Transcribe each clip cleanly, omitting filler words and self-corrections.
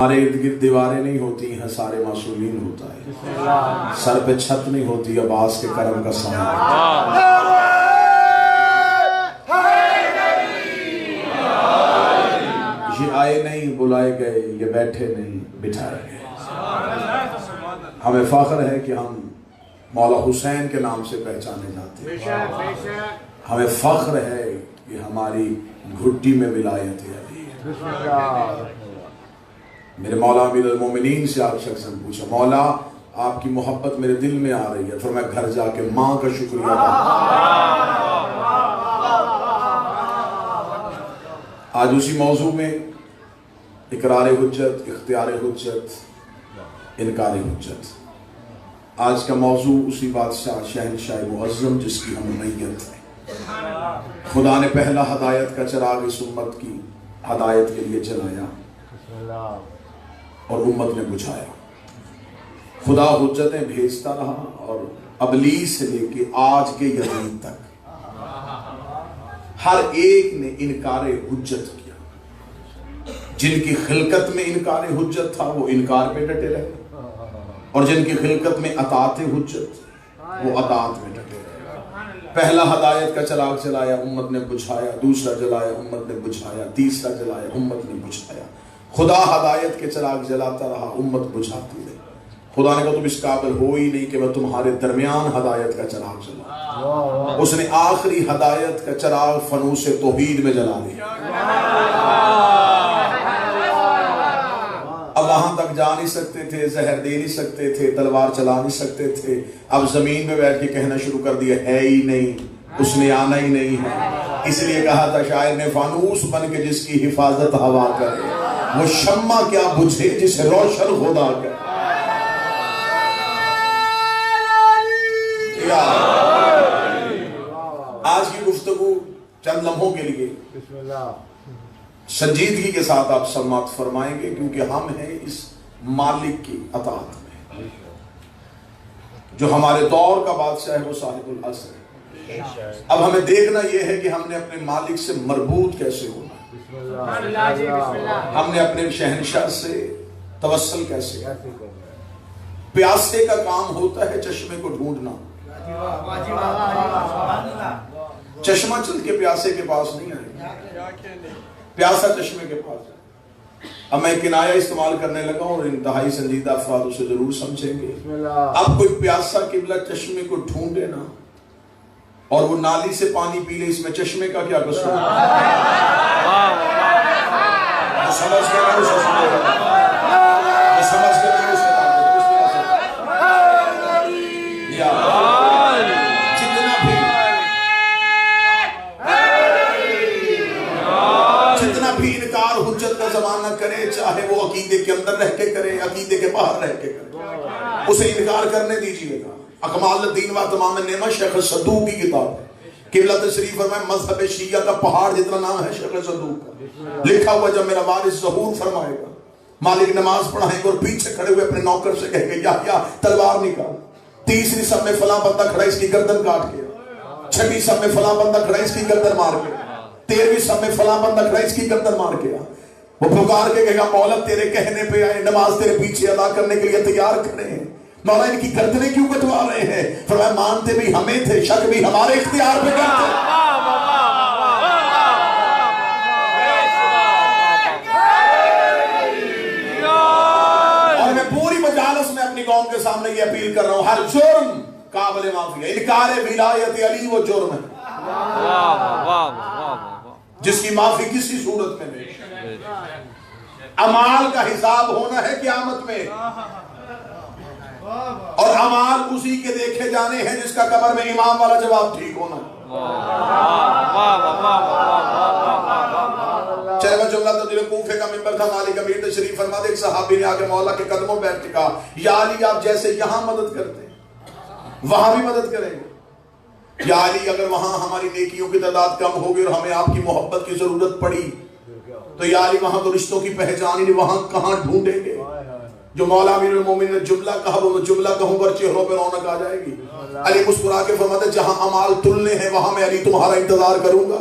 ہمارے ارد گرد دیواریں نہیں ہوتی ہیں، سارے معصومین ہوتا ہے. سر پہ چھت نہیں ہوتی، عباس کے کرم کا سایہ. یہ آئے نہیں بلائے گئے، یہ بیٹھے نہیں بٹھائے گئے. ہمیں فخر ہے کہ ہم مولا حسین کے نام سے پہچانے جاتے ہیں. ہمیں فخر ہے کہ ہماری گھٹی میں ولایت علی ہے. میرے مولا امیر المومنین سے آپ شخص نے پوچھا، مولا آپ کی محبت میرے دل میں آ رہی ہے، پھر میں گھر جا کے ماں کا شکریہ ادا. آج اسی موضوع میں اقرار حجت، اختیار حجت، انکار حجت. آج کا موضوع اسی بادشاہ شہنشاہ معظم جس کی ہم میت ہے. خدا نے پہلا ہدایت کا چراغ اس امت کی ہدایت کے لیے جلایا اور امت نے بجھایا. خدا حجتیں بھیجتا رہا اور ابلیس سے لے کے آج کے یزید تک ہر ایک نے انکار حجت کیا. جن کی خلقت میں انکار حجت تھا وہ انکار پہ ڈٹے رہے، اور جن کی خلقت میں اطاعت حجت وہ اطاعت میں ڈٹے رہے. پہلا ہدایت کا چراغ جلایا، امت نے بجھایا. دوسرا جلایا، امت نے بجھایا. تیسرا جلایا، امت نے بجھایا. خدا ہدایت کے چراغ جلاتا رہا، امت بجھاتی رہی. خدا نے کہا تم اس قابل ہو ہی نہیں کہ میں تمہارے درمیان ہدایت کا چراغ جلاؤں. اس نے آخری ہدایت کا چراغ فانوس توحید میں جلا دیا. اب وہاں تک جا نہیں سکتے تھے، زہر دے نہیں سکتے تھے، تلوار چلا نہیں سکتے تھے. اب زمین میں بیٹھ کے کہنا شروع کر دیا ہے ہی نہیں، اس نے آنا ہی نہیں ہے. اس لیے کہا تھا شاعر نے، فانوس بن کے جس کی حفاظت ہوا کرے، وہ شمع کیا بجھے جسے روشن خدا کرے. آج کی گفتگو چند لمحوں کے لیے سنجیدگی کے ساتھ آپ سماعت فرمائیں گے، کیونکہ ہم ہیں اس مالک کی اطاعت میں. جو ہمارے دور کا بادشاہ ہے وہ صاحب العصر ہے. اب ہمیں دیکھنا یہ ہے کہ ہم نے اپنے مالک سے مربوط کیسے ہونا، ہم نے اپنے شہنشاہ سے توسل کیسے. پیاسے کا کام ہوتا ہے چشمے کو ڈھونڈنا. چشمہ چل کے پیاسے کے پاس نہیں آئے، پیاسا چشمے کے پاس. اب میں کنایہ استعمال کرنے لگا اور انتہائی سنجیدہ افراد اسے ضرور سمجھیں گے. اب کوئی پیاسا قبلہ چشمے کو ڈھونڈے نا اور وہ نالی سے پانی پی لے، اس میں چشمے کا کیا قصور ہے؟ سمجھ کے میں اسے سمجھ کے جتنا بھی انکار حجت کا زمانہ کرے، چاہے وہ عقیدے کے اندر رہ کے کرے، عقیدے کے باہر رہ کے کرے، اسے انکار کرنے دیجیے گا. اکمال الدین و تمام النعمت شیخ صدوق کی کتاب ہے. قبلہ تشریف فرمائے مذہب شیعہ کا پہاڑ جتنا نام ہے شیخ صدوق کا. لکھا ہوا جب میرا وارث ظہور فرمائے گا، مالک نماز پڑھائیں گے اور پیچھے کھڑے ہوئے اپنے نوکر سے کہے گے یا تلوار نکال. تیسری سب میں فلاں بندہ کھڑا اس کی گردن کاٹ کے، چھٹی سب میں فلاں بندہ کھڑا اس کی گردن مار کے، 13ویں سب میں فلاں بندہ کھڑا اس کی گردن مار کے. وہ پکار کے کہے گا مولا تیرے کہنے پہ آئے، نماز تیرے پیچھے ادا کرنے کے لیے تیار کھڑے ہیں، مولا ان کی گردنیں کیوں کٹوا رہے ہیں؟ فرمایا مانتے بھی ہمیں تھے، شک بھی ہمارے اختیار پہ کرتے. اور میں پوری مجالس میں اپنی قوم کے سامنے یہ اپیل کر رہا ہوں، ہر جرم قابل معافی ہے. انکار ولایت علی وہ جرم ہے جس کی معافی کسی صورت میں نہیں. اعمال کا حساب ہونا ہے قیامت میں، اور اعمال اسی کے دیکھے جانے ہیں جس کا قبر میں امام والا جواب ٹھیک ہونا. چلے میں جملہ تبدیل کوفے کا منبر تھا، مالک امیر تشریف فرما دے. ایک صحابی نے آگے مولا کے قدموں بیٹھ کے کہا یا علی آپ جیسے یہاں مدد کرتے وہاں بھی مدد کریں گے. یا علی اگر وہاں ہماری نیکیوں کی تعداد کم ہوگی اور ہمیں آپ کی محبت کی ضرورت پڑی تو یا علی وہاں تو رشتوں کی پہچان ہی نہیں، وہاں کہاں ڈھونڈیں گے. جو مولا امیر المومنین نے جملہ کہا وہ جملہ کہوں پر چہروں پہ رونق آ جائے گی. علی مسکرا کے فرماتے جہاں اعمال تلنے ہیں وہاں میں علی تمہارا انتظار کروں گا.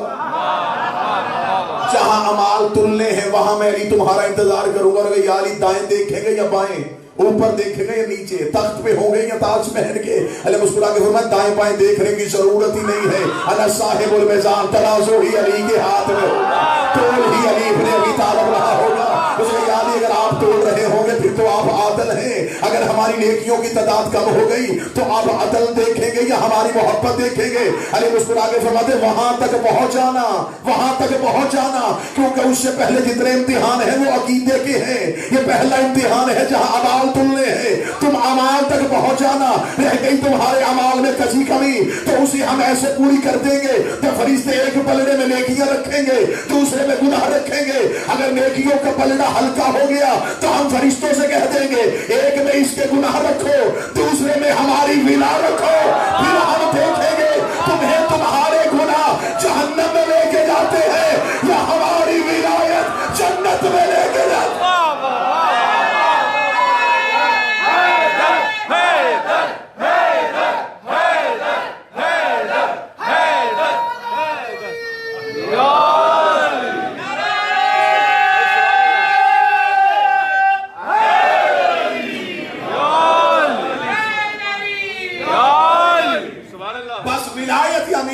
جہاں امال تلنے ہیں وہاں میں علی تمہارا انتظار کروں گا. اور اگر یا علی دائیں دیکھیں گے یا بائیں, اوپر دیکھیں گے یا نیچے, تخت پہ ہوں گے یا تاج پہن کے, علی مسکرا کے فرمایا دائیں بائیں دیکھنے کی ضرورت ہی نہیں ہے. علی صاحب المیزان, ترازو ہی علی کے ہاتھ میں ہوگا, تول ہی علی ابن ابی طالب رہا ہوگا. اس نے کہا اگر آپ توڑ رہے ہوں گے پھر تو آپ عادل ہیں. اگر ہماری نیکیوں کی تعداد کم ہو گئی تو آپ عدل دیکھیں گے یا ہماری محبت دیکھیں گے. علی مسکرا کے فرماتے وہاں تک پہنچ جانا, وہاں تک پہنچ جانا, کیونکہ اس سے پہلے جتنے امتحان ہیں وہ عقیدے کے ہیں. یہ پہلا امتحان ہے جہاں اعمال تلنے ہیں. تم اعمال تک پہنچ جانا, رہ گئی تمہارے اعمال میں کسی کمی تو اسے ہم ایسے پوری کر دیں گے کہ فرشتے ایک پلڑے میں نیکیاں رکھیں گے, دوسرے میں گناہ رکھیں گے. اگر نیکیوں کا پلڑا ہلکا ہو گیا تو ہم فرشتوں سے کہہ دیں گے ایک میں اس کے گناہ رکھو, دوسرے میں ہماری ولا رکھو. پھر ہم دیکھیں گے تمہیں تمہارے گناہ جہنم میں لے کے جاتے ہیں یا ہماری ولایت جنت میں لے کے جاتے ہیں.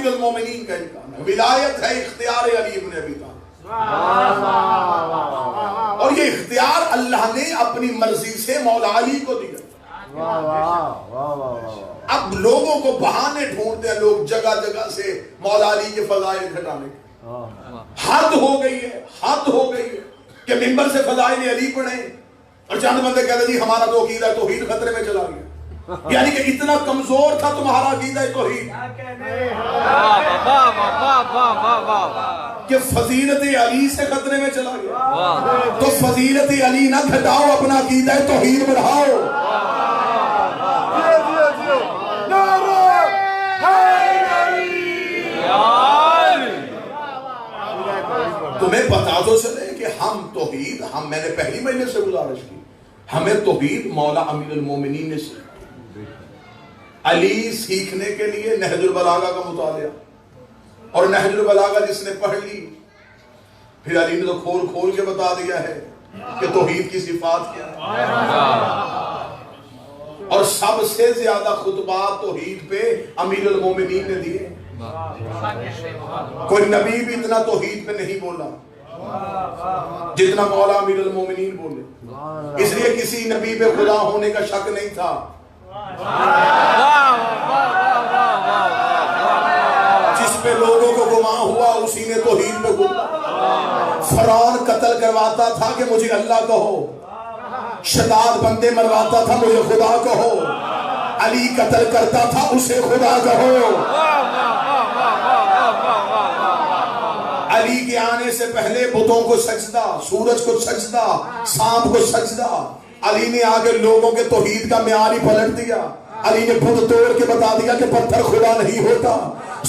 المومنین کا امکان ہے. ولایت ہے اختیار علی ابن ابی طالب, اور یہ اختیار اللہ نے اپنی مرضی سے مولا علی کو دیا. اب لوگوں کو بہانے ڈھونڈتے ہیں لوگ جگہ جگہ سے مولا علی کے فضائل گھٹانے. حد ہو گئی ہے, حد ہو گئی ہے کہ منبر سے فضائل علی پڑھیں اور چند بندے کہتے جی ہمارا تو عقیدہ توحید خطرے میں چلا گیا. یعنی کہ اتنا کمزور تھا تمہارا عقیدہ توحید کہ فضیلت علی سے خطرے میں چلا گیا. تو فضیلت علی نہ گھٹاؤ, اپنا عقیدہ توحید بڑھاؤ. تمہیں پتا تو چلے کہ ہم توحید, میں نے پہلی مہینے سے گزارش کی, ہمیں توحید مولا امیر المومنین نے سیکھا. علی سیکھنے کے لیے نہج البلاغہ کا مطالعہ, اور نہج البلاغہ جس نے پڑھ لی پھر علی نے تو کھول کھول کے بتا دیا ہے کہ توحید کی صفات کیا ہے. اور سب سے زیادہ خطبات توحید پہ امیر المومنین نے دیے. کوئی نبی بھی اتنا توحید پہ نہیں بولا جتنا مولا امیر المومنین بولے. اس لیے کسی نبی پہ خدا ہونے کا شک نہیں تھا. جس پہ لوگوں کو گمان ہوا اسی نے توحید پہ بولا. فرعون قتل کرواتا تھا کہ مجھے اللہ کہو, شداد بندے مرواتا تھا مجھے خدا کہو, علی قتل کرتا تھا اسے خدا کہو. علی کے آنے سے پہلے بتوں کو سجدہ, سورج کو سجدہ, سانپ کو سجدہ. علی نے آگے لوگوں کے توحید کا معیار ہی پلٹ دیا. علی نے بت توڑ کے بتا دیا کہ پتھر خدا نہیں ہوتا,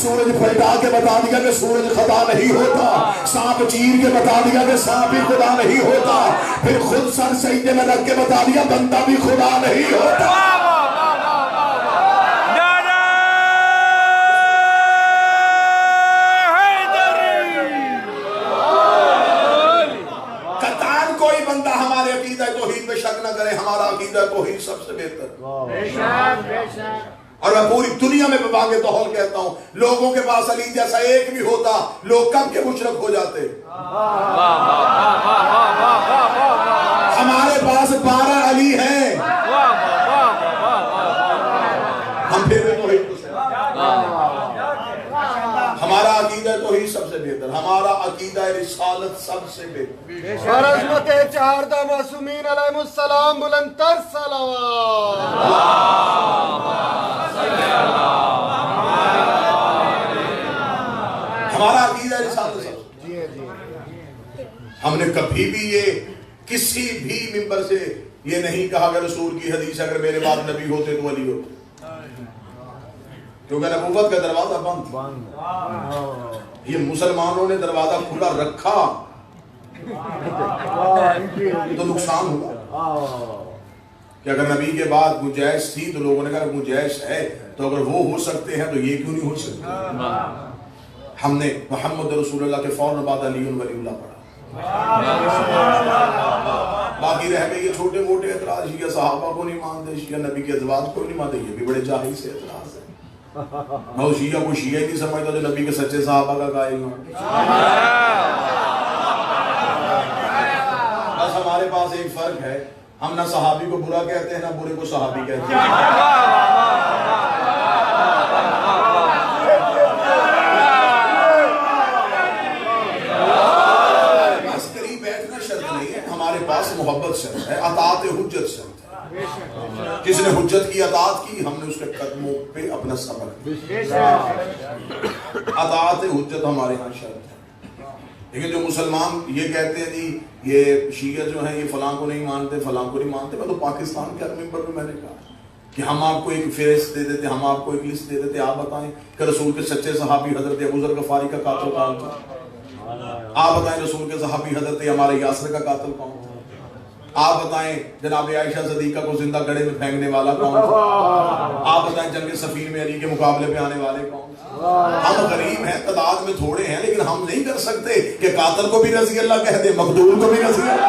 سورج پلٹا کے بتا دیا کہ سورج خدا نہیں ہوتا, سانپ چیر کے بتا دیا کہ سانپ بھی خدا نہیں ہوتا, پھر خود سر سجدے میں رکھ کے بتا دیا بندہ بھی خدا نہیں ہوتا. شک نہ کرے, ہمارا عقیدہ توحید سب سے بہتر. اور میں پوری دنیا میں بانگ توحید کہتا ہوں, لوگوں کے پاس علی جیسا ایک بھی ہوتا لوگ کب کے مشرک ہو جاتے. ہمارے پاس 12 علی ہیں, ہم پھر بھی توحید کو ہمارا عقیدہ توحید سب سے بہتر, ہمارا عقیدہ رسالت سب سے بہتر. اور عظمت چہاردہ معصومین علیہ السلام بلند تر صلوات. ہمارا عقیدہ رسالت سب سے. ہم نے کبھی بھی یہ کسی بھی منبر سے یہ نہیں کہا کہ رسول کی حدیث اگر میرے بعد نبی ہوتے تو علی ہوتے, کیونکہ نبوت کا دروازہ بند. یہ مسلمانوں نے دروازہ کھلا رکھا تو نقصان ہوگا. کہ اگر نبی کے بعد گنجائش تھی تو لوگوں نے کہا گنجائش ہے تو اگر وہ ہو سکتے ہیں تو یہ کیوں نہیں ہو سکتے. ہم نے محمد رسول اللہ کے فوراً بعد علی ولی اللہ پڑھا. باقی رہ گئے یہ چھوٹے موٹے اعتراض، شیعہ صحابہ کو نہیں مانتے، شیعہ نبی کے ازواج کو نہیں مانتے، یہ بھی بڑے جاہل سے اعتراض ہے. میں شیعہ کو شیعہ ہی نہیں سمجھتا جو نبی کے سچے صحابہ کا قائل ہوں. بس ہمارے پاس ایک فرق ہے، ہم نہ صحابی کو برا کہتے ہیں نہ برے کو صحابی کہتے ہیں. بس قریب بیٹھنا شرط نہیں ہے، ہمارے پاس محبت شرط ہے، اطاعت حجت شرط ہے. جس نے حجت کی اطاعت کی، ہم نے اس کے قدموں پہ اپنا سبق دیا. اطاعت حجت ہمارے ہاں شرط ہے. لیکن جو مسلمان یہ کہتے ہیں جی یہ شیعہ جو ہیں یہ فلاں کو نہیں مانتے فلاں کو نہیں مانتے، میں تو پاکستان کے ممبر میں نے کہا کہ ہم آپ کو ایک فہرست دے دیتے، ہم آپ کو ایک لسٹ دے دیتے، آپ بتائیں کہ رسول کے سچے صحابی حضرت ابو ذر غفاری کا قاتل کون تھا؟ آپ بتائیں رسول کے صحابی حضرت عمار یاسر کا قاتل کون تھا؟ آپ بتائیں جناب عائشہ صدیقہ کو زندہ گڑھے میں پھینکنے والا کون تھا؟ آپ بتائیں جنگ صفین میں علی کے مقابلے پہ آنے والے کون تھے؟ ہم غریب ہیں، تعداد میں تھوڑے ہیں، لیکن ہم نہیں کر سکتے کہ قاتل کو بھی رضی اللہ کہہ دیں، مقتول کو بھی رضی اللہ.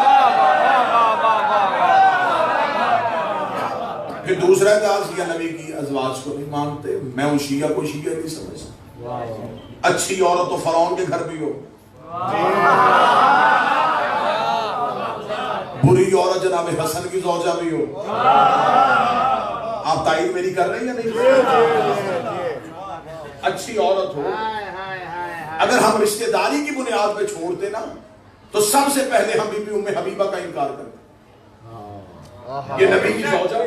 پھر دوسرا اعتراض شیعہ نبی کی ازواج کو نہیں مانتے. میں ان شیعہ کو شیعہ نہیں سمجھتا. اچھی عورت تو فرعون کے گھر بھی ہو، بری عورت جناب حسن کی زوجہ بھی ہو. آپ تائید میری کر رہے ہیں یا نہیں؟ اچھی عورت ہو، اگر ہم رشتہ داری کی بنیاد پہ چھوڑتے نا تو سب سے پہلے ہم بی بی ام حبیبہ کا انکار کرتے. یہ نبی کی زوجہ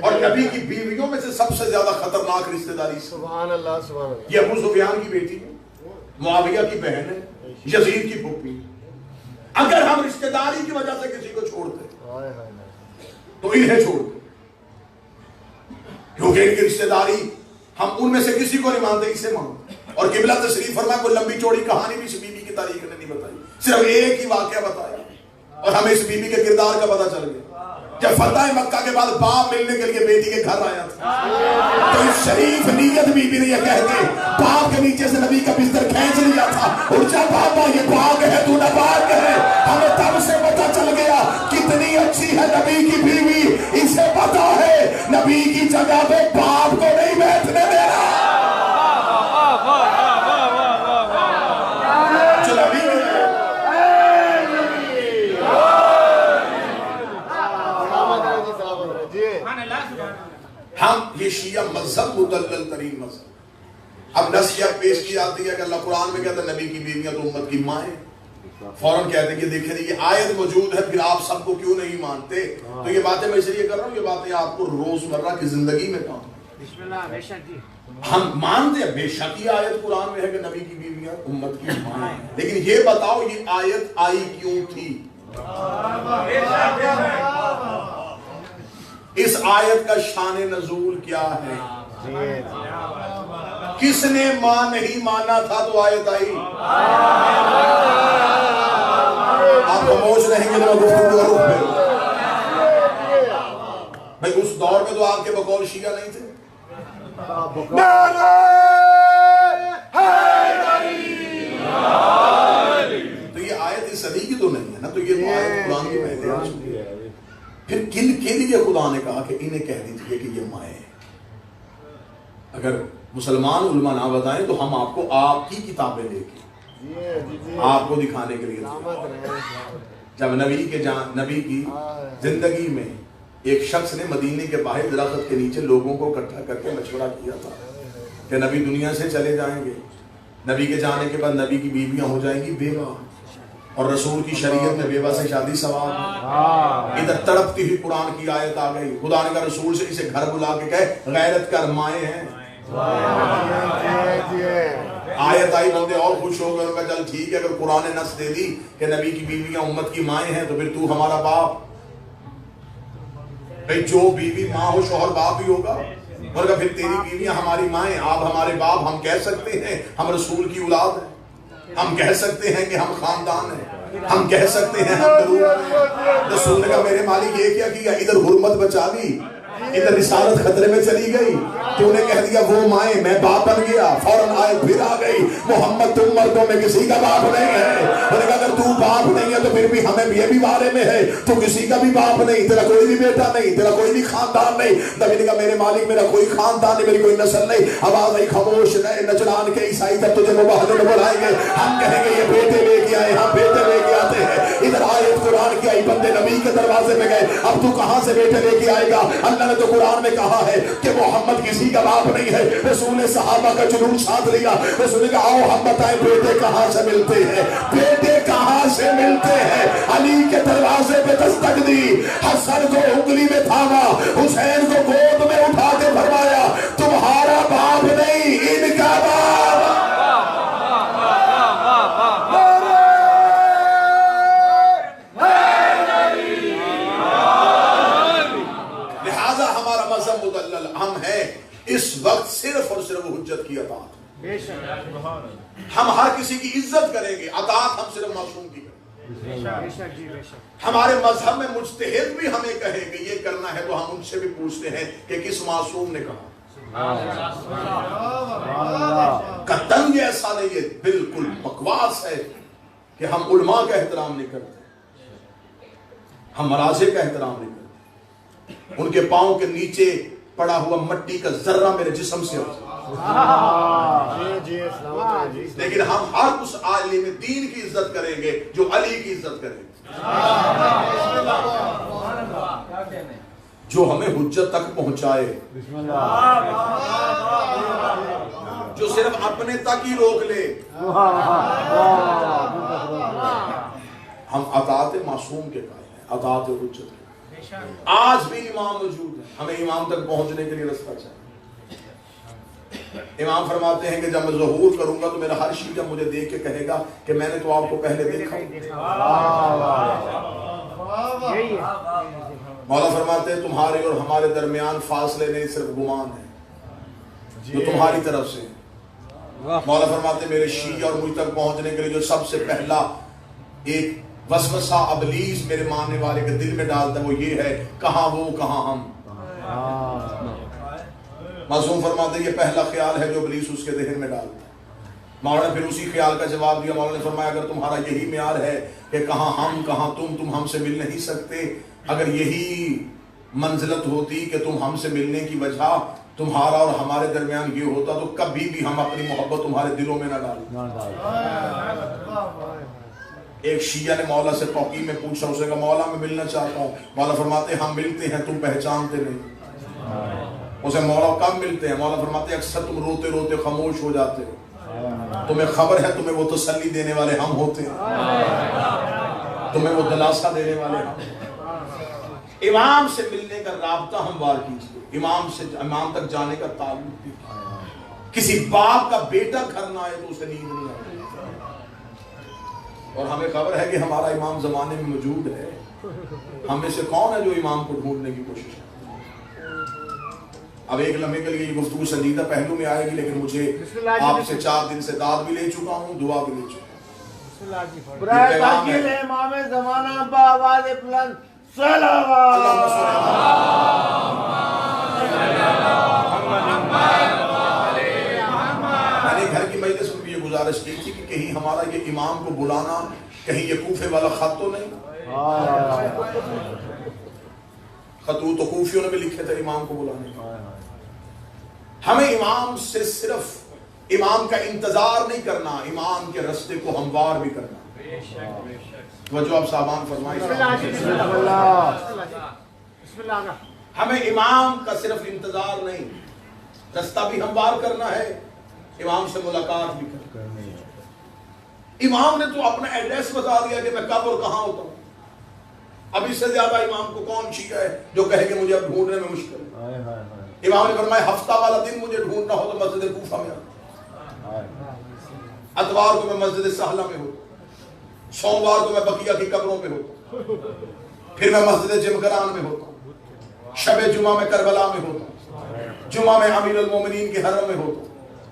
اور نبی کی بیویوں میں سے سب سے زیادہ خطرناک رشتہ داری. سبحان اللہ سبحان اللہ. یہ ابو سفیان کی بیٹی ہے، معاویہ کی بہن ہے، یزید کی پھوپھی. اگر ہم رشتہ داری کی وجہ سے کسی کو چھوڑتے تو انہیں چھوڑتے، کیونکہ ان کی رشتہ داری ہم ان میں سے کسی کو نہیں مانتے، اسے مانتے. اور قبلہ تشریف فرمایا کوئی لمبی چوڑی کہانی بھی اس بی بی کی تاریخ نے نہیں بتائی، صرف ایک ہی واقعہ بتایا اور ہمیں اس بی بی کے کردار کا پتہ چل گیا. جب فتح مکہ کے بعد باپ ملنے کے لیے بیٹی کے گھر آیا تھا تو اس شریف نیت بی بی نے یہ کہہ کے باپ کے نیچے سے نبی کا بستر کھینچ لیا تھا، اٹھا بابا یہ باغ ہے تو نبات ہے. ہمیں تب سے پتہ چل گیا کتنی اچھی ہے نبی کی بیوی. اسے پتا ہے نبی کی جگہ پہ باپ کو نہیں بیٹھنے دینا. جو نبی ہم یہ شیعہ مذہب مدلل ترین مذہب. اب نصیحت پیش کی جاتی ہے کہ اللہ قرآن میں کہتا ہے نبی کی بیویاں تو امت کی مائیں. فوراً کہتے ہیں کہ دیکھیں یہ آیت موجود ہے پھر آپ سب کو کیوں نہیں مانتے. تو یہ باتیں میں اس لیے کر رہا ہوں، یہ باتیں آپ کو روزمرہ کی زندگی میں کام ہم مانتے ہیں. بے شک یہ آیت قرآن میں ہے کہ نبی کی بیویاں امت کی مائیں، لیکن یہ بتاؤ یہ آیت آئی کیوں تھی؟ اس آیت کا شان نزول کیا ہے؟ کس نے ماں نہیں مانا تھا تو آیت آئی؟ آپ خاموش رہیں گے تو گفتگو کا رخ پہ. بھائی اس دور میں تو آپ کے بقول شیعہ نہیں تھے. تو یہ آیت اس صدی کی تو نہیں ہے نا، تو یہ تو آیت قرآن کی پہلے آ چکی ہے. پھر کن کے لیے خدا نے کہا کہ انہیں کہہ دیجئے کہ یہ مائیں ہیں؟ اگر مسلمان علماء نہ بتائیں تو ہم آپ کو آپ کی کتابیں لے کے آپ کو دکھانے کے لیے. جب نبی کی زندگی میں ایک شخص نے مدینے کے باہر درخت کے نیچے لوگوں کو اکٹھا کر کے مشورہ کیا تھا کہ نبی دنیا سے چلے جائیں گے، نبی کے جانے کے بعد نبی کی بیویاں ہو جائیں گی بیوہ، اور رسول کی شریعت میں بیوہ سے شادی ثواب. ادھر تڑپتی ہوئی قرآن کی آیت آ گئی، خدا نے کہا رسول سے اسے گھر بلا کے کہے غیرت کر مائیں ہیں. آیت آئی، بندے اور خوش ہو گئے. ان کا چل ٹھیک ہے، اگر قرآن نے نص دے دی کہ نبی کی بیویاں امت کی مائیں ہیں تو پھر تو ہمارا باپ. بھئی جو بیوی ماں ہو شوہر باپ بھی ہوگا. اور پھر تیری بیویاں ہماری مائیں، آپ ہمارے باپ. ہم کہہ سکتے ہیں ہم رسول کی اولاد ہیں، ہم کہہ سکتے ہیں کہ ہم خاندان ہیں، ہم کہہ سکتے ہیں ہم درود ہیں. رسول نے کہا میرے مالک یہ کیا کیا؟ ادھر حرمت بچا لی، ادھر رسالت خطرے میں چلی گئی، تو نے کہہ دیا وہ مائیں، میں باپ بن گیا، فوراً آئے پھر آ گئی محمد تم مردوں میں کسی کا باپ نہیں ہے۔ انہوں نے کہا اگر تو باپ نہیں ہے تو پھر بھی ہمیں یہ بھی بارے میں ہے، تو کسی کا بھی باپ نہیں، تیرا کوئی بھی بیٹا نہیں، تیرا کوئی بھی خاندان نہیں۔ نبی نے کہا میرے مالک میرا کوئی خاندان نہیں، میری کوئی نسل نہیں۔ آواز آئی خاموش نئے نجران کے عیسائی تب تجھے مباہدے میں بلائیں گے، ہم کہیں گے یہ بیٹے لے کے آئے، ہم بیٹے لے کے آتے ہیں۔ ادھر آیت قرآن کی آئی، بندے نبی کے دروازے میں گئے، اب تو کہاں سے بیٹے لے کے آئے گا؟ اللہ نے تو قرآن میں کہا ہے کہ محمد کسی کا باپ نہیں ہے۔ رسول نے صحابہ کا جنون ساتھ لیا، رسول نے کہا آؤ ہم بتائیں بیٹے کہاں سے ملتے ہیں، بیٹے کہاں سے ملتے ہیں۔ علی کے دروازے پہ دستک دی، حسن کو انگلی میں تھاما، حسین کو گود میں اٹھا کے فرمایا تمہارا باپ نہیں ان کا باپ۔ لہذا ہمارا مذہب مدلل، ہم ہیں اس وقت صرف اور صرف حجت کی اطاعت۔ ہم ہر کسی کی عزت کریں گے، اطاعت ہم صرف معصوم کی کریں گے۔ ہمارے مذہب میں مجتہد بھی ہمیں کہے کہ یہ کرنا ہے تو ہم ان سے بھی پوچھتے ہیں کہ کس معصوم نے کہا۔ قطعاً یہ ایسا نہیں ہے، بالکل بکواس ہے کہ ہم علماء کا احترام نہیں کرتے، ہم مراجع کا احترام نہیں کرتے۔ ان کے پاؤں کے نیچے پڑا ہوا مٹی کا ذرہ میرے جسم سے ہوتا لیکن ہم ہر اس عالم دین کی عزت کریں گے جو علی کی عزت کریں گے، جو ہمیں حجت تک پہنچائے، جو صرف اپنے تک ہی روک لے۔ ہم اطاعت معصوم کے قائل ہیں، اطاعت حجت کے۔ آج بھی امام موجود ہے، ہمیں امام تک پہنچنے کے لیے رستہ چاہیے۔ امام فرماتے ہیں کہ جب میں ظہور کروں گا تو میرا ہر شیعہ مجھے دیکھ کے کہے گا کہ میں نے تو آپ کو پہلے دیکھا۔ مولا فرماتے ہیں تمہارے اور ہمارے درمیان فاصلے نہیں، صرف گمان ہے جو تمہاری طرف سے۔ مولا فرماتے ہیں میرے شیعہ اور مجھ تک پہنچنے کے لیے جو سب سے پہلا ایک وسوسہ ابلیس میرے ماننے والے کے دل میں ڈالتا ہے وہ یہ ہے کہاں وہ کہاں ہم۔ معصوم فرماتے ہیں یہ پہلا خیال ہے جو ابلیس اس کے ذہن میں ڈالتا ہے۔ مولا نے پھر اسی خیال کا جواب دیا، مولا نے فرمایا اگر تمہارا یہی معیار ہے کہ کہاں ہم کہاں تم ہم سے مل نہیں سکتے، اگر یہی منزلت ہوتی کہ تم ہم سے ملنے کی وجہ تمہارا اور ہمارے درمیان یہ ہوتا تو کبھی بھی ہم اپنی محبت تمہارے دلوں میں نہ ڈالتے۔ ایک شیعہ نے مولا سے توقیع میں پوچھا، اسے کہا مولا میں ملنا چاہتا ہوں۔ مولا فرماتے ہیں ہم ملتے ہیں تم پہچانتے نہیں۔ اسے مولا کب ملتے ہیں؟ مولا فرماتے ہیں اکثر تم روتے روتے خاموش ہو جاتے ہو، تمہیں خبر ہے تمہیں وہ تسلی دینے والے ہم ہوتے ہیں، تمہیں وہ دلاسا دینے والے ہم۔ امام سے ملنے کا رابطہ ہموار کیجیے، امام سے امام تک جانے کا تعلق بھی۔ کسی باپ کا بیٹا گھر نہ آئے تو اسے نیند نہیں آتی، اور ہمیں خبر ہے کہ ہمارا امام زمانے میں موجود ہے۔ ہم میں سے کون ہے جو امام کو ڈھونڈنے کی کوشش کرے؟ اب ایک لمحے کے لیے یہ گفتگو سنجیدہ پہلو میں آئے گی، لیکن مجھے آپ سے 4 دن سے داد بھی لے چکا ہوں، دعا بھی لے چکا ہوں۔ برائے تاکیل امام زمانہ بآواز بلند صلوات۔ میں نے گھر کی مجلس میں بھی یہ گزارش کی تھی کہ کہیں ہمارا یہ امام کو بلانا کہیں یہ کوفے والا خط تو نہیں؟ خطوط تو کوفیوں نے بھی لکھے تھے امام کو بلانے کا۔ ہمیں امام سے صرف امام کا انتظار نہیں کرنا، امام کے رستے کو ہموار بھی کرنا۔ توجہ آپ صاحبان فرمائیں۔ ہمیں امام کا صرف انتظار نہیں، رستہ بھی ہموار کرنا ہے، امام سے ملاقات بھی کرنا ہے۔ امام نے تو اپنا ایڈریس بتا دیا کہ میں کب اور کہاں ہوتا ہوں۔ اب اس سے زیادہ امام کو کون شیعہ ہے جو کہے کہ مجھے اب ڈھونڈنے میں مشکل ہے؟ امام نے فرمایا ہفتہ والا دن مجھے ڈھونڈنا ہو تو مسجد کوفہ میں آتا، اتوار کو میں مسجد سہلہ میں ہوتا، سوموار کو میں بقیہ کی قبروں پہ ہوتا، پھر میں مسجد جمکران میں ہوتا، شب جمعہ میں کربلا میں ہوتا، جمعہ میں امیر المومنین کے حرم میں ہوتا۔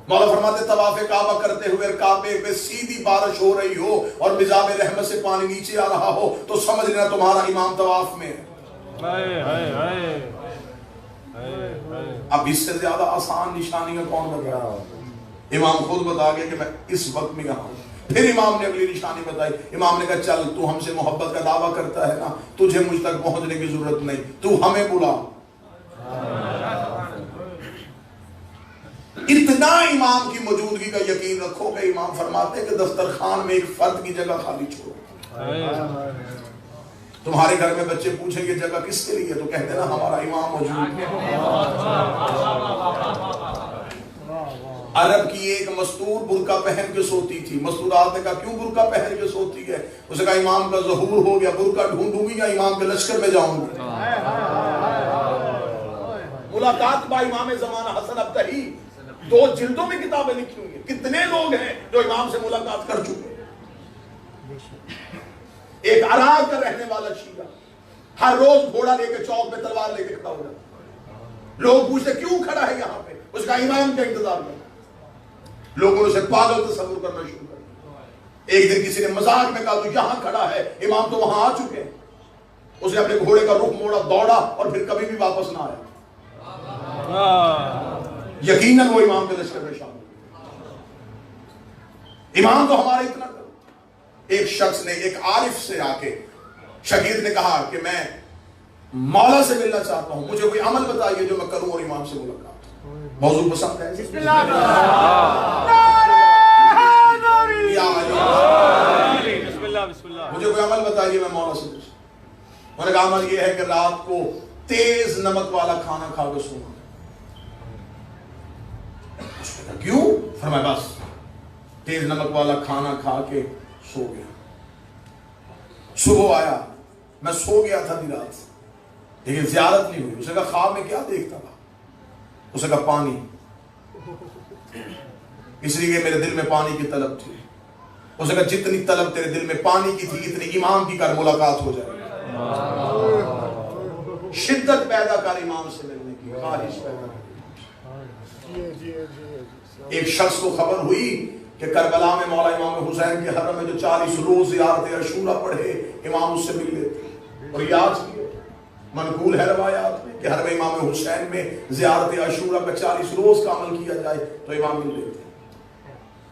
مولا فرماتے طواف کعبہ کرتے ہوئے کعبے پہ سیدھی بارش ہو رہی ہو اور مزاب رحمت سے پانی نیچے آ رہا ہو تو سمجھ لینا تمہارا امام طواف میں ہے۔ اب اس سے زیادہ آسان نشانی کون بتا؟ امام خود بتا گیا کہ میں اس وقت میں یہاں ہوں. پھر امام نے اگلی نشانی بتائی. امام نے کہا چل تو ہم سے محبت کا دعویٰ کرتا ہے نا, تجھے مجھ تک پہنچنے کی ضرورت نہیں, تو ہمیں بلا. اتنا امام کی موجودگی کا یقین رکھو کہ امام فرماتے ہیں کہ دسترخوان میں ایک فرد کی جگہ خالی چھوڑو. تمہارے گھر میں بچے پوچھیں گے جگہ کس کے لیے, تو کہتے ہیں نا ہمارا امام موجود ہے. عرب کی ایک مستور برقع پہن کے سوتی تھی. مستورات نے کہا کیوں برقع پہن کے سوتی ہے؟ اس نے کہا امام کا ظہور ہو گیا, برقع ڈھونڈوں گی یا امام کے لشکر میں جاؤں گی. ملاقات با امام زمانہ حسن ابتہی 2 جلدوں میں کتابیں لکھی ہوئی ہیں. کتنے لوگ ہیں جو امام سے ملاقات کر چکے. ایک عراق کا رہنے والا شیعہ ہر روز گھوڑا لے کے چوک پہ تلوار لے کے کھڑا ہو جاتا. لوگ پوچھتے کیوں کھڑا ہے یہاں پہ؟ اس کا امام کا انتظار کرتا. لوگوں نے اسے پاگل تصور کرنا شروع کر دیا. ایک دن کسی نے مذاق میں کہا تو یہاں کھڑا ہے, امام تو وہاں آ چکے ہیں. اس نے اپنے گھوڑے کا رخ موڑا, دوڑا اور پھر کبھی بھی واپس نہ آیا. یقیناً وہ امام کے لشکر میں شامل. امام تو ہمارا اتنا کرو. ایک شخص نے ایک عارف سے آ کے شاگرد نے کہا کہ میں مولا سے ملنا چاہتا ہوں, مجھے کوئی عمل بتائیے جو میں کروں اور امام سے ملاقات. موضوع پسند ہے؟ بسم اللہ مجھے کوئی عمل بتائیے میں مولا سے پوچھوں. انہوں نے کہا عمل یہ ہے کہ رات کو تیز نمک والا کھانا کھا کے سونا. کیوں؟ فرمایا بس تیز نمک والا کھانا کھا کے سو گیا. صبح آیا, میں سو گیا تھا دی رات لیکن زیارت نہیں ہوئی. اس نے کہا خواب میں کیا دیکھتا تھا؟ اس نے کہا پانی, اس لیے کہ میرے دل میں پانی کی طلب تھی. اس نے کہا جتنی طلب تیرے دل میں پانی کی تھی اتنی امام کی کر ملاقات ہو جائے. شدت پیدا کر امام سے ملنے کی, خواہش پیدا کر. ایک شخص کو خبر ہوئی کہ کربلا میں مولا امام حسین کے حرم میں جو 40 روز زیارت عاشورہ پڑھے, امام اس سے مل لیتے اور یاد کیے. منقول ہے روایات میں کہ حرم امام حسین میں زیارت عاشورہ کا 40 روز کا عمل کیا جائے تو امام مل لیتے.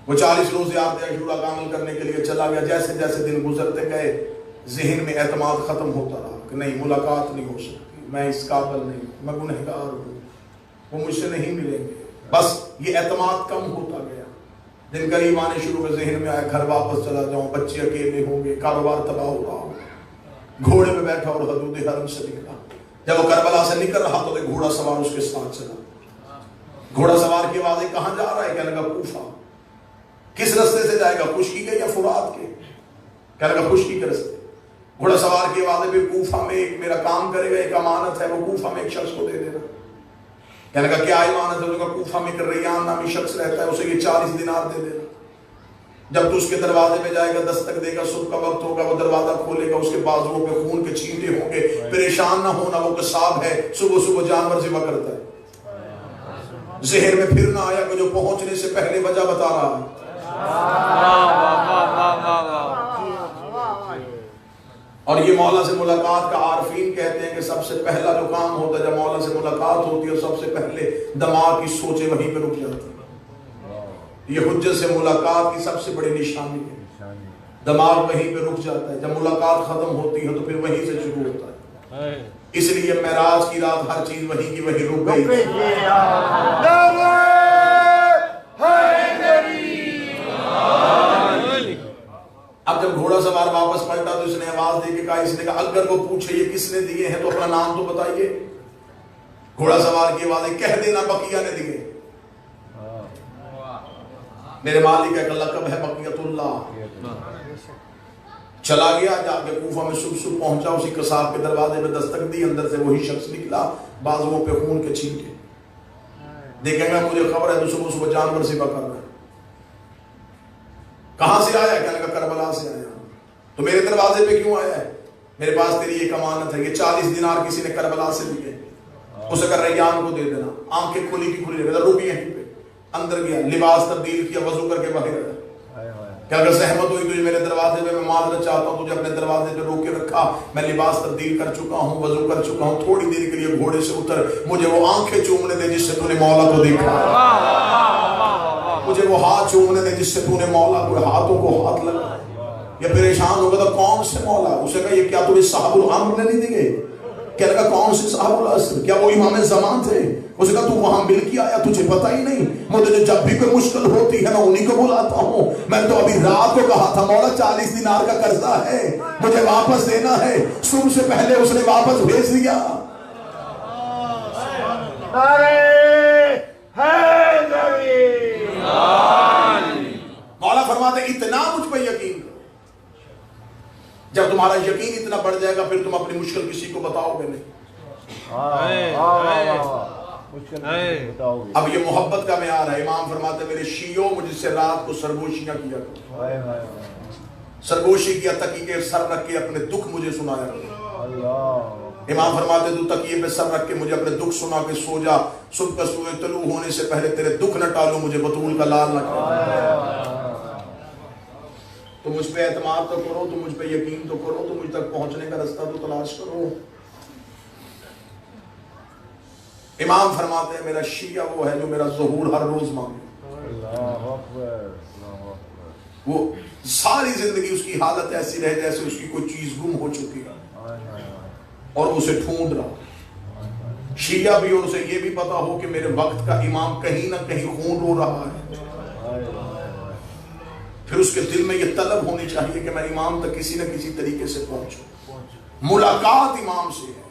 وہ 40 روز زیارت عاشورہ کا عمل کرنے کے لیے چلا گیا. جیسے جیسے دن گزرتے گئے ذہن میں اعتماد ختم ہوتا رہا کہ نہیں ملاقات نہیں ہو سکتی, میں اس قابل نہیں, میں گنہگار ہوں, وہ مجھ سے نہیں ملیں گے. بس یہ اعتماد کم ہوتا گیا. دن قریب آنے شروع میں ذہن میں آیا گھر واپس چلا جاؤں, بچے اکیلے ہوں گے, کاروبار تباہ ہو رہا ہوگا. گھوڑے میں بیٹھا اور حدود حرم سے نکلا. جب وہ کربلا سے نکل رہا تو ایک گھوڑا سوار اس کے ساتھ چلا. گھوڑا سوار کی آواز کہاں جا رہا ہے؟ کہنے لگا کوفہ. کس رستے سے جائے گا, خشکی کے یا فرات کے؟ کہنے لگا خشکی کے رستے. گھوڑا سوار کی آواز پھر کوفہ میں ایک میرا کام کرے گا, ایک امانت ہے, وہ کوفہ میں ایک شخص کو دے دینا. کہنے لگا کیا امانت ہے؟ کہ کوفہ میں ایک ریان نامی شخص رہتا ہے, اسے یہ 40 دینار دے دینا. جب تو اس کے دروازے پہ جائے گا, دستک دے گا, صبح کا وقت ہوگا, وہ دروازہ کھولے گا, اس کے بازوؤں پہ خون کے چھینٹے ہوں گے. پریشان نہ ہونا, وہ قصاب ہے, صبح صبح جانور ذبح کرتا ہے. ذہن میں پھر نہ آیا کہ جو پہنچنے سے پہلے وجہ بتا رہا ہے. اور یہ مولا سے ملاقات کا عارفین کہتے ہیں کہ سب سے پہلا جو کام ہوتا ہے جب مولا سے ملاقات ہوتی ہے, سب سے پہلے دماغ کی سوچیں وہیں پہ رک جاتی ہیں. یہ حجت سے ملاقات کی سب سے بڑی نشانی ہے. دماغ وہیں پہ رک جاتا ہے. جب ملاقات ختم ہوتی ہے تو پھر وہیں سے شروع ہوتا ہے. اس لیے معراج کی رات ہر چیز وہیں کی وہیں رک گئی. اب جب گھوڑا سوار واپس پلٹا تو اس نے آواز دے کے کہا, اس نے کہا اگر وہ پوچھے یہ کس نے دیے ہیں تو اپنا نام تو بتائیے. گھوڑا سوار کی آواز کہہ دینا بقیہ نے دیے. میرے مالک کا لقب ہے بقیت اللہ. چلا گیا, جا کے کوفہ میں صبح پہنچا, اسی قصاب کے دروازے پہ دستک دی, اندر سے وہی شخص نکلا, بازوؤں پہ خون کے چھینٹے. دیکھیں گے مجھے خبر ہے تو صبح صبح جانور ذبح کر رہا ہے. کہاں سے آیا؟ کہنے لگا کربلا سے آیا. تو میرے دروازے پہ کیوں آیا ہے؟ میرے پاس تیری ایک امانت ہے, یہ 40 دینار کسی نے کربلا سے دیے, اسے کر ریان کو دے دینا. آنکھیں کھلی کی کھلی رہے, رک یہیں پہ. اندر گیا, لباس تبدیل کیا, وضو کر کے باہر آیا. کہ اگر زحمت ہوئی تجھے میرے دروازے پہ، میں معذرت چاہتا ہوں، تجھے اپنے دروازے پہ روک کے رکھا، میں لباس تبدیل کر چکا ہوں، وضو کر چکا ہوں، تھوڑی دیر کے لیے گھوڑے سے اتر، مجھے وہ آنکھیں چومنے دے جس سے تو نے مولا کو دیکھا، مجھے وہ ہاتھ چومنے دے جس سے تو نے مولا کو ہاتھوں کو ہاتھ لگا. یا پریشان ہوگا تو کون سے مولا؟ اسے کہا یہ کیا تجھے صاحب الامر نے نہیں دیے؟ کیا لگا کون سے صاحب العصر؟ کیا وہ امام زمان تھے؟ اسے کہا تو وہاں مل کے آیا، تجھے پتہ ہی نہیں؟ مجھے جب بھی کوئی مشکل ہوتی ہے میں انہی کو بلاتا ہوں. میں تو ابھی رات کو کہا تھا مولا 40 دینار کا قرضہ ہے مجھے واپس دینا ہے، صبح سے پہلے اس نے واپس بھیج دیا. مولا فرماتے اتنا مجھ پہ یقین کرو. جب تمہارا یقین اتنا بڑھ جائے گا پھر تم اپنی مشکل کسی کو بتاؤ گے نہیں. اب یہ محبت کا معیار ہے. امام فرماتے میرے شیعوں مجھ سے رات کو سرگوشیاں کیا کرو، سرگوشی کیا تکیے کے سر رکھ کے اپنے دکھ مجھے سنایا کرو. امام فرماتے تو تکیے پہ سر رکھ کے مجھے اپنے دکھ سنا کے سو جا، صبح کا سورج طلوع ہونے سے پہلے تیرے دکھ نہ ٹالو، مجھے بطول کا لال نہ کرو. تو مجھ پہ اعتماد تو کرو، تو مجھ پہ یقین تو کرو، تو مجھ تک پہنچنے کا رستہ تو تلاش کرو. امام فرماتے ہیں میرا شیعہ وہ ہے جو میرا ظہور ہر روز مانگے. وہ ساری زندگی اس کی حالت ایسی رہے جیسے اس کی کوئی چیز گم ہو چکی ہے اور اسے ڈھونڈ رہا. شیعہ بھی اور اسے یہ بھی پتا ہو کہ میرے وقت کا امام کہیں نہ کہیں خون رو رہا ہے. پھر اس کے دل میں یہ طلب ہونی چاہیے کہ میں امام تک کسی نہ کسی طریقے سے پہنچوں. ملاقات امام سے ہے،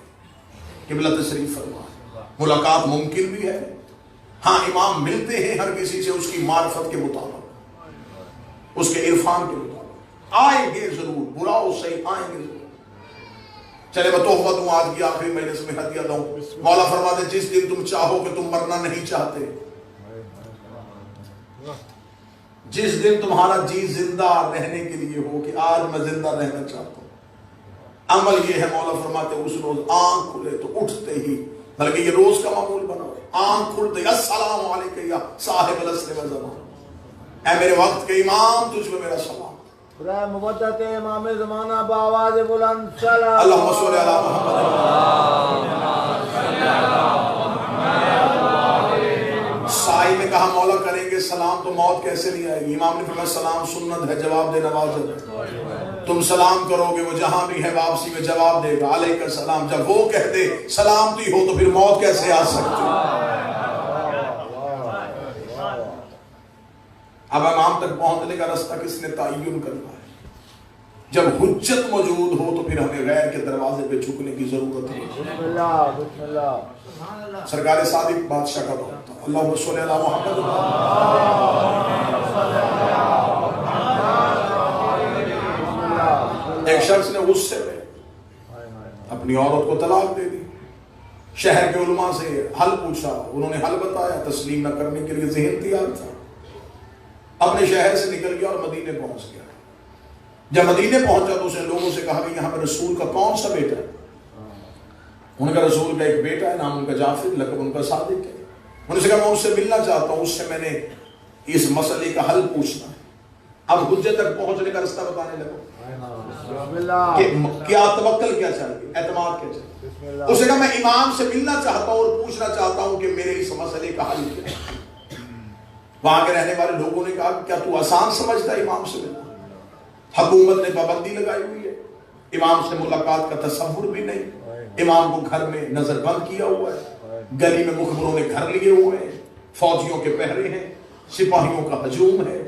قبلہ تشریف فرما. ملاقات ممکن بھی ہے، ہاں امام ملتے ہیں ہر کسی سے اس کی معرفت کے مطابق، اس کے عرفان کے مطابق. آئیں گے ضرور، برا ہو صحیح آئیں گے ضرور. چلے میں تحفہ دوں آج کی آخری مجلس میں ہدیہ دوں. مولا فرماتے جس دن تم چاہو کہ تم مرنا نہیں چاہتے، جس دن تمہارا جی زندہ رہنے کے لیے ہو کہ آج میں زندہ رہنا چاہتا ہوں، عمل یہ ہے مولا فرماتے اس روز آنکھ کھلے تو اٹھتے ہی، بلکہ یہ روز کا معمول بناؤ، آنکھ کھلتے ہی السلام علیکم یا صاحب العصر والزمان، اے میرے وقت کے امام تجھ پہ میرا سلام. خدا مبدت امام زمانہ بآواز بلند سلام. اللہم صلی علی محمد. سائی نے کہا مولا کریں گے سلام تو موت کیسے نہیں آئے گی؟ امام نے فرمایا سلام سنت ہے، جواب دینا واجب ہے. تم سلام کرو گے وہ جہاں بھی ہے واپسی میں جواب دے گا علیکم السلام. جب وہ کہہ دے سلامتی ہو تو پھر موت کیسے آ سکتی؟ اب امام تک پہنچنے کا راستہ کس نے تعین کرنا ہے؟ جب حجت موجود ہو تو پھر ہمیں غیر کے دروازے پہ جھکنے کی ضرورت ہے. بسم اللہ بسم اللہ. سرکار صادق بادشاہ کا دور تھا. اللہم صلی علی محمد. ایک شخص نے غصے میں اپنی عورت کو طلاق دے دی. شہر کے علماء سے حل پوچھا، انہوں نے حل بتایا. تسلیم نہ کرنے کے لیے ذہن تیار تھا. اپنے شہر سے نکل گیا اور مدینے پہنچ گیا. جب مدینے پہنچا تو اس نے لوگوں سے کہا کہ یہاں پہ رسول کا کون سا بیٹا ہے؟ ان کا رسول کا ایک بیٹا ہے، نام ان کا جعفر، لقب ان کا صادق ہے. انہوں نے کہا میں اس سے ملنا چاہتا ہوں، اس سے میں نے اس مسئلے کا حل پوچھنا ہے. اب حجت تک پہنچنے کا راستہ بتانے لگا کہ کیا توکل کیا چاہیے، اعتماد کیا چاہیے. اس نے کہا میں امام سے ملنا چاہتا ہوں اور پوچھنا چاہتا ہوں کہ میرے اس مسئلے کا حل کیا ہے. وہاں کے رہنے والے لوگوں نے کہا کیا تو آسان سمجھتا ہے امام سے ملنا؟ حکومت نے پابندی لگائی ہوئی ہے، امام سے ملاقات کا تصور بھی نہیں. امام کو گھر میں نظر بند کیا ہوا ہے، گلی میں مخبروں نے گھر لیے ہوئے ہیں، فوجیوں کے پہرے ہیں، سپاہیوں کا ہجوم ہے،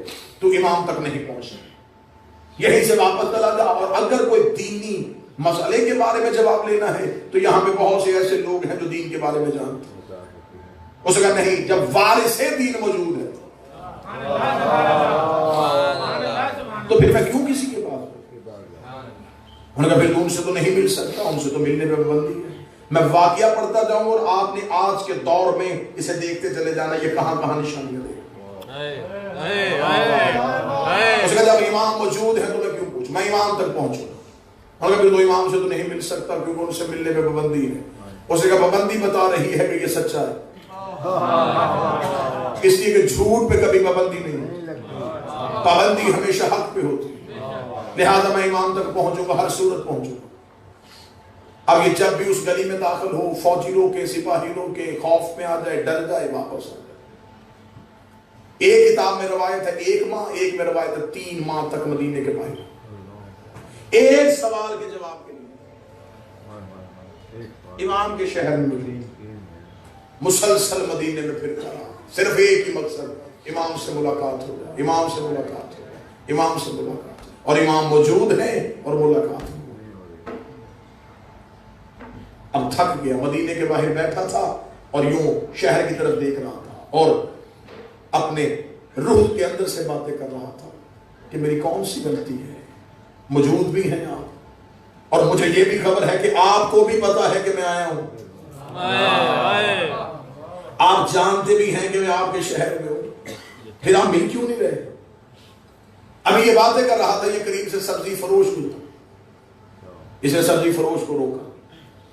تو امام تک نہیں پہنچا. یہیں سے واپس چلا جا. اور اگر کوئی دینی مسئلے کے بارے میں جواب لینا ہے تو یہاں پہ بہت سے ایسے لوگ ہیں جو دین کے بارے میں جانتے ہیں. اس کا نہیں، جب وارث دین موجود ہے تو پھر میں کیوں کسی کے پاس؟ انہوں نے کہا پھر ان سے تو نہیں مل سکتا، ان سے تو ملنے پہ پابندی ہے. میں واقعہ پڑھتا جاؤں اور آپ نے آج کے دور میں اسے دیکھتے چلے جانا یہ کہاں کہاں نشانیاں دے. اس کا جب امام موجود ہے تو میں کیوں پوچھوں، میں امام تک پہنچوں. انہوں نے کہا پھر تو امام سے تو نہیں مل سکتا کیونکہ ان سے ملنے پہ پابندی ہے. اس نے کہا پابندی بتا رہی ہے کہ یہ سچا ہے، اس لیے کہ جھوٹ پہ کبھی پابندی نہیں ہے. پابندی ہمیشہ حق پہ ہوتی ہے، لہذا میں امام تک پہنچوں گا، ہر صورت پہنچوں گا۔ اب یہ جب بھی اس گلی میں داخل ہو، فوجی روکے، سپاہی روکے، خوف میں آ جائے، ڈر جائے، واپس آ جائے۔ ایک کتاب میں روایت ہے 1 ماہ، ایک میں روایت ہے 3 ماہ تک مدینے کے باہر، ایک سوال کے جواب کے لیے امام کے شہر میں مسلسل مدینے میں پھرتا رہا، صرف ایک ہی مقصد، امام سے ملاقات ہو جائے، امام سے ملاقات ہو جائے، امام سے ملاقات، اور امام موجود ہے اور ملاقات ہو۔ اب تھک گیا، مدینے کے باہر بیٹھا تھا اور یوں شہر کی طرف دیکھ رہا تھا اور اپنے روح کے اندر سے باتیں کر رہا تھا کہ میری کون سی غلطی ہے، موجود بھی ہیں آپ، اور مجھے یہ بھی خبر ہے کہ آپ کو بھی پتا ہے کہ میں آیا ہوں، آپ جانتے بھی ہیں کہ میں آپ کے شہر میں ہوں، پھر آپ مل کیوں نہیں رہے؟ ابھی یہ باتیں کر رہا تھا، یہ قریب سے سبزی فروش گزرا، اس نے سبزی فروش کو روکا،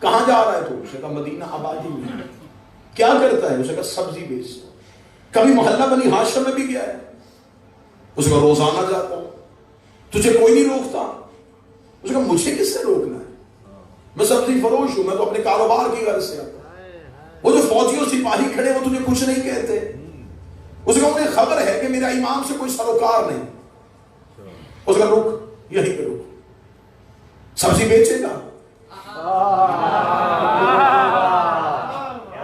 کہاں جا رہا ہے تو؟ اسے کہا مدینہ آبادی میں۔ کیا کرتا ہے؟ اسے کہا سبزی بیچتا۔ کبھی محلہ بنی ہاشم میں بھی گیا ہے؟ اسے کہا روزانہ جاتا ہوں۔ تجھے کوئی نہیں روکتا؟ اسے کہا مجھے کس سے روکنا ہے، میں سبزی فروش ہوں، میں تو اپنے کاروبار کی غرض سے آتا ہوں۔ وہ جو فوجی اور سپاہی کھڑے وہ تجھے کچھ نہیں کہتے؟ اسے کہا مجھے خبر ہے کہ میرا امام سے کوئی سروکار نہیں۔ اسے کہا رک، یہیں پہ رک، سبزی بیچے گا؟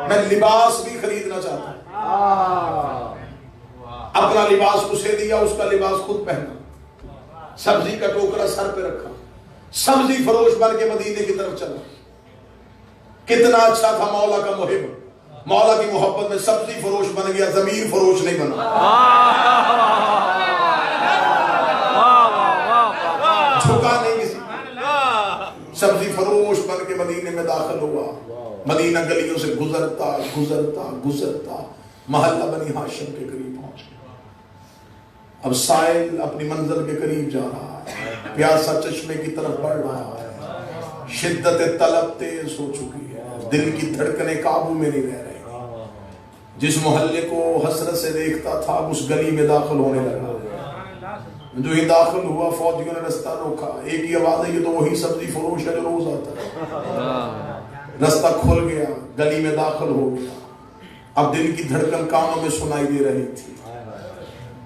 میں لباس بھی خریدنا چاہتا ہوں، اپنا لباس اسے دیا، اس کا لباس خود پہنا، سبزی کا ٹوکرا سر پہ رکھا، سبزی فروش بن کے مدینے کی طرف چلا۔ کتنا اچھا تھا مولا کا محب، مولا کی محبت میں سبزی فروش بن گیا، ضمیر فروش نہیں بنا۔ جھکا نہیں کسی، سبزی فروش بن کے مدینے میں داخل ہوا۔ مدینہ گلیوں سے گزرتا گزرتا گزرتا محلہ بنی ہاشم کے قریب پہنچ گیا۔ اب سائل اپنی منزل کے قریب جا رہا ہے، پیاسا چشمے کی طرف بڑھ رہا ہے، شدت طلب تیز ہو چکی ہے، دل کی دھڑکنیں قابو میں نہیں رہ رہی۔ جس محلے کو حسرت سے دیکھتا تھا اس گلی میں داخل ہونے لگا۔ جو ہی داخل ہوا فوجیوں نے رستہ روکا، ایک ہی آواز ہے، یہ تو وہی سبزی فروش ہے جو روز آتا ہے۔ رستہ کھل گیا، گلی میں داخل ہو گیا۔ اب دل کی دھڑکن کانوں میں سنائی دے رہی تھی،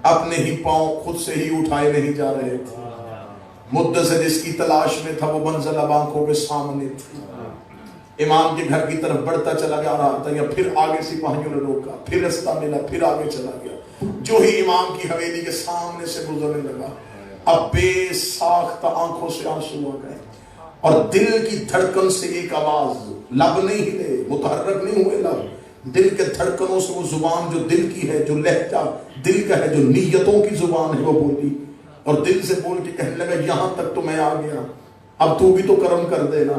اپنے ہی پاؤں خود سے ہی اٹھائے نہیں جا رہے تھے۔ مدت سے جس کی تلاش میں تھا وہ منزل اب آنکھوں کے سامنے تھی۔ امام کے گھر کی طرف بڑھتا چلا جا رہا تھا، یا پھر آگے سپاہیوں نے روکا، پھر رستہ ملا، پھر آگے چلا گیا۔ جو ہی امام کی حویلی کے سامنے سے گزرنے لگا، اب بے ساختہ آنکھوں سے آنسو آ گئے، اور دل کی دھڑکن سے ایک آواز، لب نہیں ہلے، متحرک نہیں ہوئے لب، دل کے دھڑکنوں سے وہ زبان جو دل کی ہے، جو لہجہ دل کا ہے، جو نیتوں کی زبان ہے، وہ بولی، اور دل سے بول کے کہنے لگا یہاں تک تو میں آ گیا، اب تو بھی تو کرم کر دینا،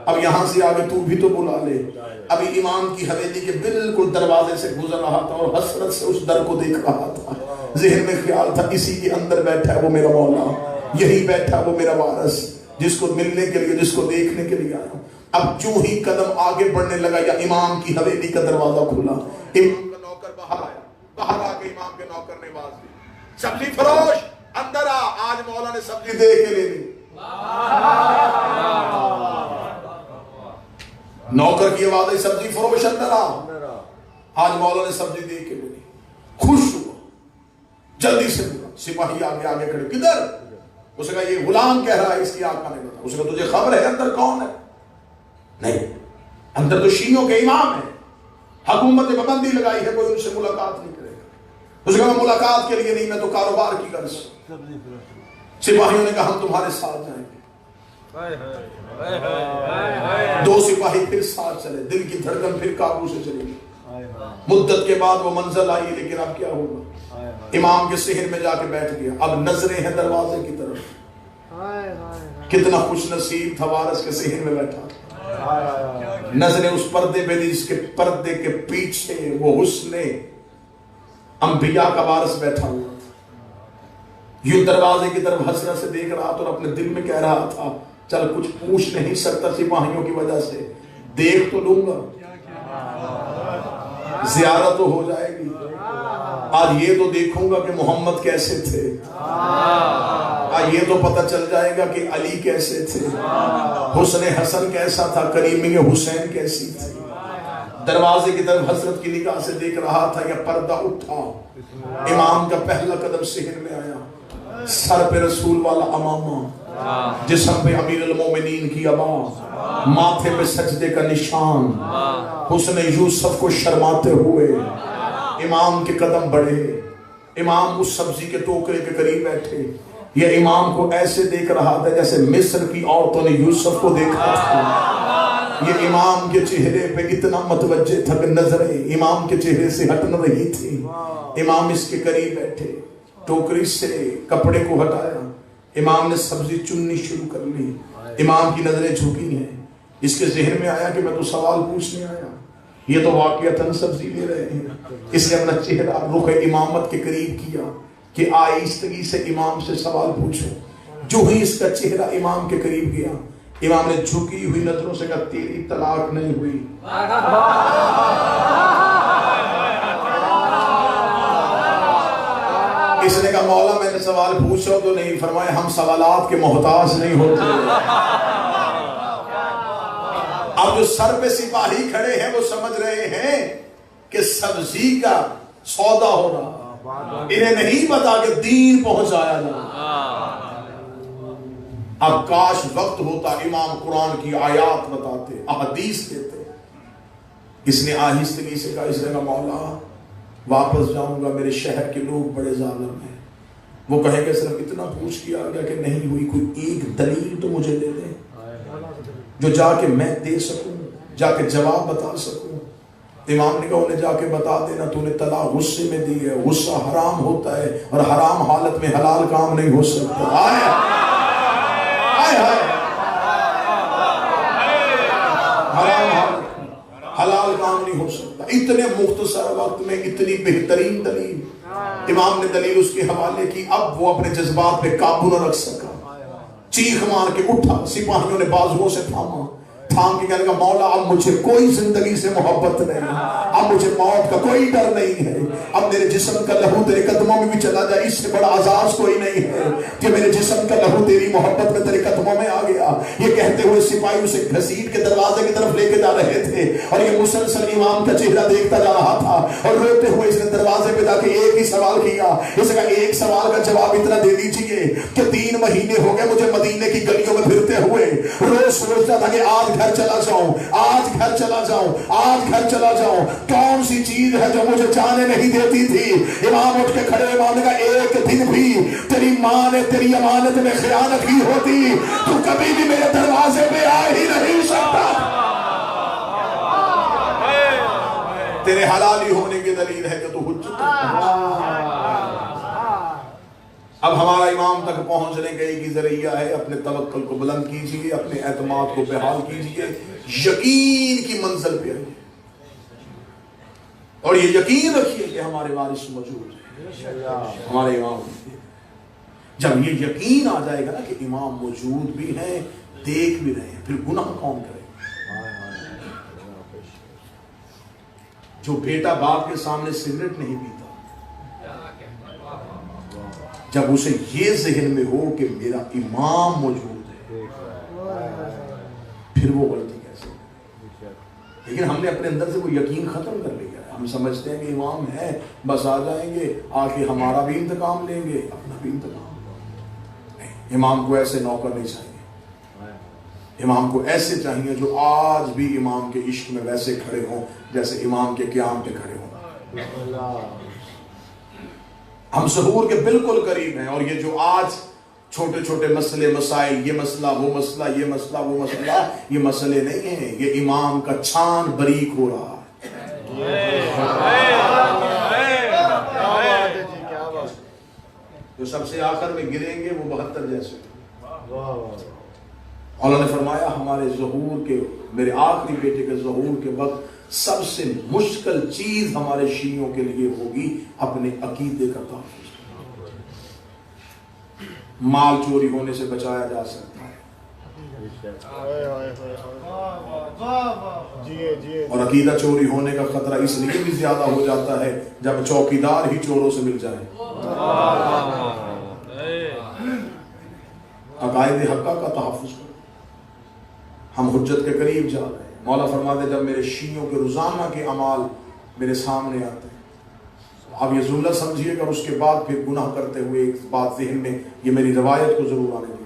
اب یہاں سے آگے تو بھی تو بلا لے۔ ابھی امام کی حویلی کے بالکل دروازے سے گزر رہا تھا اور حسرت سے اس در کو دیکھ رہا تھا۔ ذہن میں خیال تھا اسی کے اندر بیٹھا ہے وہ میرا مولا، یہی بیٹھا وہ میرا وارث، جس کو ملنے کے لیے، جس کو دیکھنے کے لیے آیا ہوں۔ اب جو ہی قدم آگے بڑھنے لگا یا امام کی حویلی کا دروازہ کھلا، امام کا نوکر باہر آیا، باہر آ کے امام کے نوکر نے آواز دی، سبزی فروش اندر آ، آج مولا نے سبزی دے کے لے لی۔ نوکر کی آواز ہے، سبزی فروش اندر آ، آج مولا نے سبزی دے کے لے لی۔ خوش ہوا، جلدی سے بولا، سپاہی آگے آگے کھڑے، کدھر؟ اسے کہا یہ غلام کہہ رہا ہے، اس کی آقا نے بتا۔ اسے کہا تجھے خبر ہے اندر کون ہے؟ نہیں، اندر تو شیعوں کے امام ہے، حکومت نے پابندی لگائی ہے، کوئی ان سے ملاقات نہیں کرے گا۔ اسے کہا میں ملاقات کے لیے نہیں، میں تو کاروبار کی غرض سے۔ سپاہیوں نے کہا ہم تمہارے ساتھ جائیں گے۔ دو سپاہی پھر ساتھ چلے، دل کی دھڑکن پھر قابو سے چلی گئی۔ مدت کے بعد وہ منزل آئی، لیکن اب کیا ہوگا؟ امام کے صحن میں جا کے بیٹھ گیا، اب نظریں ہیں دروازے کی طرف۔ کتنا خوش نصیب تھا وارث کے صحن میں بیٹھا، نظریں اس پردے پہ، جس کے پردے کے پیچھے وہ حسن انبیاء کا وارث بیٹھا ہوا تھا۔ یوں دروازے کی طرف حسرت سے دیکھ رہا تھا اور اپنے دل میں کہہ رہا تھا چل کچھ پوچھ نہیں سکتا سپاہیوں کی وجہ سے، دیکھ تو لوں گا، زیارت تو ہو جائے گی، آج یہ تو دیکھوں گا کہ محمد کیسے تھے، آج یہ تو پتہ چل جائے گا کہ علی کیسے تھے، حسن حسن کیسا تھا، کریمی حسین کیسی تھی۔ دروازے کی طرف حضرت کی نگاہ سے دیکھ رہا تھا، یا پردہ اٹھا، امام کا پہلا قدم صحن میں آیا، سر پہ رسول والا امامہ، جسم پہ امیر المومنین کی عبا، ماتھے پہ سجدے کا نشان، حسن یوسف کو شرماتے ہوئے امام کے قدم بڑھے۔ امام اس سبزی کے ٹوکرے کے قریب بیٹھے، یہ امام کو ایسے دیکھ رہا تھا جیسے مصر کی عورتوں نے یوسف کو دیکھا تھا۔ یہ امام کے چہرے پہ اتنا متوجہ تھا کہ نظریں امام کے چہرے سے ہٹ نہ رہی تھی۔ امام اس کے قریب بیٹھے، ٹوکری سے کپڑے کو ہٹایا، امام نے سبزی چننی شروع کر لی، امام کی نظریں جھکی ہیں۔ اس کے ذہن میں آیا کہ میں تو سوال پوچھنے آیا، یہ تو واقعتاً سبزی لے رہے ہیں۔ اس نے اپنا چہرہ رخ امامت کے قریب کیا کہ آہستگی سے امام سے سوال پوچھو۔ جو ہی اس کا چہرہ امام کے قریب گیا، امام نے جھکی ہوئی نظروں سے کہا تیری طلاق نہیں ہوئی۔ اس نے کہا مولا میں نے سوال پوچھا تو نہیں، فرمایا ہم سوالات کے محتاج نہیں ہوتے۔ اب جو سر پہ سپاہی کھڑے ہیں وہ سمجھ رہے ہیں کہ سبزی کا سودا ہو رہا، انہیں نہیں پتا کہ دین پہنچایا جائے۔ اب کاش وقت ہوتا امام قرآن کی آیات بتاتے، احادیث دیتے۔ اس نے آہستگی سے کہا، اس نے کہا مولا واپس جاؤں گا، میرے شہر کے لوگ بڑے ظالم ہیں، وہ کہیں گے صرف اتنا پوچھ کیا گیا کہ نہیں ہوئی، کوئی ایک دلیل تو مجھے دے دے جو جا کے میں دے سکوں، جا کے جواب بتا سکوں۔ امام نے کہا انہیں جا کے بتا دینا تو نے طلاق غصے میں دی ہے، غصہ حرام ہوتا ہے اور حرام حالت میں حلال کام نہیں ہو سکتا۔ آئے حلال کام نہیں ہو سکتا۔ اتنے مختصر وقت میں اتنی بہترین دلیل، امام نے دلیل اس کے حوالے کی۔ اب وہ اپنے جذبات پہ قابو نہ رکھ سکا، چیخ مار کے اٹھا، سپاہیوں نے بازوؤں سے تھاما، تھام کے کہنے کا مولا اب مجھے کوئی زندگی سے محبت نہیں، اب مجھے موت کا کوئی ڈر نہیں ہے، اب میرے جسم کا لہو تیرے قدموں میں بھی چلا جائے، اس سے بڑا اعزاز کوئی نہیں ہے کہ میرے جسم کا لہو تیری محبت میں تیرے قدموں میں آ گیا۔ یہ کہتے ہوئے سپاہی اسے گھسیٹ کے دروازے کی طرف لے کے جا رہے تھے، اور یہ مسلسل امام کا چہرہ دیکھتا جا رہا تھا، اور روتے ہوئے اس نے دروازے پہ جا کے ایک ہی سوال کیا۔ اس کا ایک سوال کا جواب اتنا دے دیجئے کہ 3 مہینے ہو گئے مجھے مدینے کی گلیوں میں پھرتے ہوئے، روز سوچتا تھا کہ آج گھر چلا جاؤں، آج گھر چلا جاؤں، آج گھر چلا جاؤں، کون سی چیز ہے جو مجھے جانے نہیں دیتی تھی۔ امام اٹھ کے کھڑے، امام نے کہا ایک دن بھی تیری ماں نے تیری امانت میں خیانت کی ہوتی تو کبھی بھی میرے دروازے پہ آ ہی نہیں سکتا۔ تیرے حلالی ہونے کی دلیل ہے کہ تو حجت ہے۔ اب ہمارا امام تک پہنچنے کا ایک ہی ذریعہ ہے، اپنے توکل کو بلند کیجئے، اپنے اعتماد کو بحال کیجئے، یقین کی منزل پہ آئیے، اور یہ یقین رکھیے کہ ہمارے وارث موجود ہیں، ہمارے امام۔ جب یہ یقین آ جائے گا نا کہ امام موجود بھی ہیں، دیکھ بھی رہے ہیں، پھر گناہ کون کرے؟ جو بیٹا باپ کے سامنے سگریٹ نہیں پیتا، جب اسے یہ ذہن میں ہو کہ میرا امام موجود ہے، پھر وہ غلطی کیسے؟ لیکن ہم نے اپنے اندر سے وہ یقین ختم کر لیا ہے، ہم سمجھتے ہیں کہ امام ہے، بس آ جائیں گے، آ کے ہمارا بھی انتقام لیں گے، اپنا بھی انتقام نہیں۔ امام کو ایسے نوکر نہیں چاہیے، امام کو ایسے چاہیے جو آج بھی امام کے عشق میں ویسے کھڑے ہوں جیسے امام کے قیام پہ کھڑے ہوں۔ ہم ظہور کے بالکل قریب ہیں، اور یہ جو آج چھوٹے چھوٹے مسئلے مسائل، یہ مسئلہ وہ مسئلہ، یہ مسئلہ وہ مسئلہ، یہ مسئلے نہیں ہیں، یہ امام کا چھان بریک ہو رہا ہے۔ جو سب سے آخر میں گریں گے وہ 72 جیسے۔ اللہ نے فرمایا ہمارے ظہور کے، میرے آخری بیٹے کے ظہور کے وقت سب سے مشکل چیز ہمارے شیعوں کے لیے ہوگی اپنے عقیدے کا تحفظ۔ مال چوری ہونے سے بچایا جا سکتا ہے، اور عقیدہ چوری ہونے کا خطرہ اس لیے بھی زیادہ ہو جاتا ہے جب چوکیدار ہی چوروں سے مل جائے. عقائد حقہ کا تحفظ کرو. ہم حجت کے قریب جا رہے ہیں. مولا فرماتے جب میرے شیعوں کے روزانہ کے اعمال میرے سامنے آتے ہیں آپ یہ جملہ سمجھیے گا, اس کے بعد پھر گناہ کرتے ہوئے ایک بات ذہن میں یہ میری روایت کو ضرور آنے دیجیے.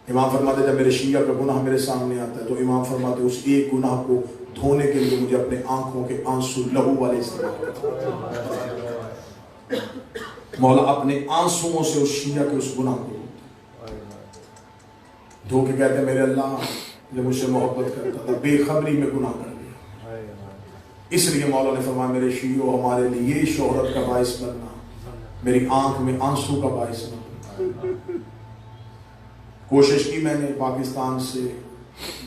امام فرماتے جب میرے شیعہ کا گناہ میرے سامنے آتا ہے تو امام فرماتے اس ایک گناہ کو دھونے کے لیے مجھے اپنے آنکھوں کے آنسو لہو والے استعمال کرتے. مولا اپنے آنسوؤں سے اس شیعہ کے اس گناہ کو دھو کے کہتے ہیں میرے اللہ جب مجھ سے محبت کرتا تھا بے خبری میں گناہ کر دیا. اس لیے مولا نے فرمایا میرے شیعوں ہمارے لیے شہرت کا باعث بننا, میری آنکھ میں آنسو کا باعث بننا. کوشش کی میں نے, پاکستان سے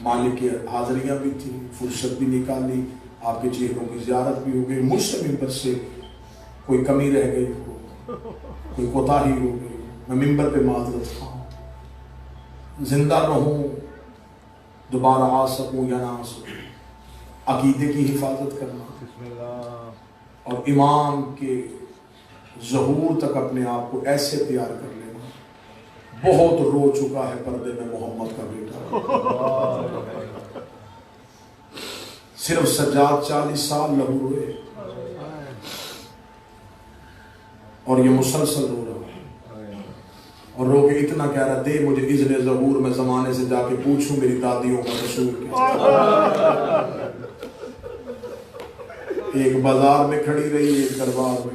مالک کی حاضریاں بھی تھی, فرصت بھی نکالی, آپ کے چہروں کی زیارت بھی ہو گئی, مجھ سے ممبر سے کوئی کمی رہ گئی ہو, کوئی کوتاہی ہو گئی, میں ممبر پہ معذرت خواہ, زندہ رہوں دوبارہ آ سکوں یا نہ آ سکوں. عقیدے کی حفاظت کرنا اور امام کے ظہور تک اپنے آپ کو ایسے تیار کر لینا. بہت رو چکا ہے پردے میں محمد کا بیٹا, صرف سجاد 40 سال لہو روئے اور یہ مسلسل رو رہا ہے, اور رو کے اتنا کہہ رہا دے مجھے اذن ظہور, میں زمانے سے جا کے پوچھوں میری دادیوں کا رسول کیا. ایک بازار میں کھڑی رہی, ایک دربار میں.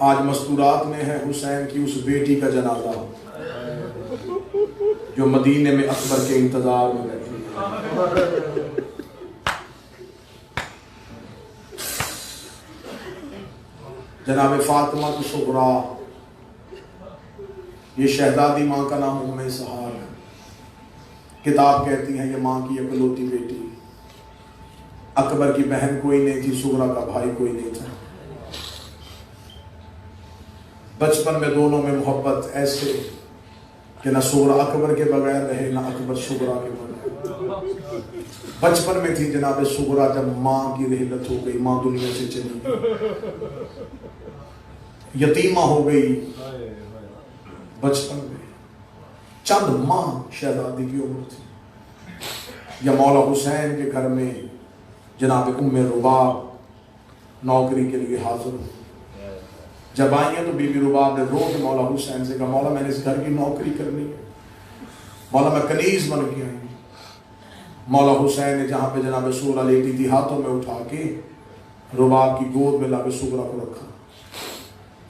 آج مستورات میں ہے حسین کی اس بیٹی کا جنازہ جو مدینے میں اکبر کے انتظار میں بیٹھی ہے. جناب فاطمہ الصغریٰ, یہ شہزادی ماں کا نام ام سہار ہے. کتاب کہتی ہیں یہ ماں کی اکلوتی بیٹی, اکبر کی بہن کوئی نہیں تھی, صغریٰ کا بھائی کوئی نہیں تھا. بچپن میں دونوں میں محبت ایسے کہ نہ صغریٰ اکبر کے بغیر رہے نہ اکبر صغریٰ کے بغیر. بچپن میں تھی جناب صغریٰ جب ماں کی رحلت ہو گئی, ماں دنیا سے چلی گئی, یتیمہ ہو گئی. بچپن میں چند ماہ شہزادی کی عمر تھی. یا مولا حسین کے گھر میں جناب ام رباب نوکری کے لیے حاضر ہوئی. جب آئی ہیں تو بی بی رباب نے رو کے مولا حسین سے کہا مولا میں نے اس گھر کی نوکری کرنی ہے, مولا میں کنیز بن کے آئی. مولا حسین نے جہاں پہ جناب صغریٰ لیٹی تھی ہاتھوں میں اٹھا کے رباب کی گود میں لا کے صغریٰ کو رکھا.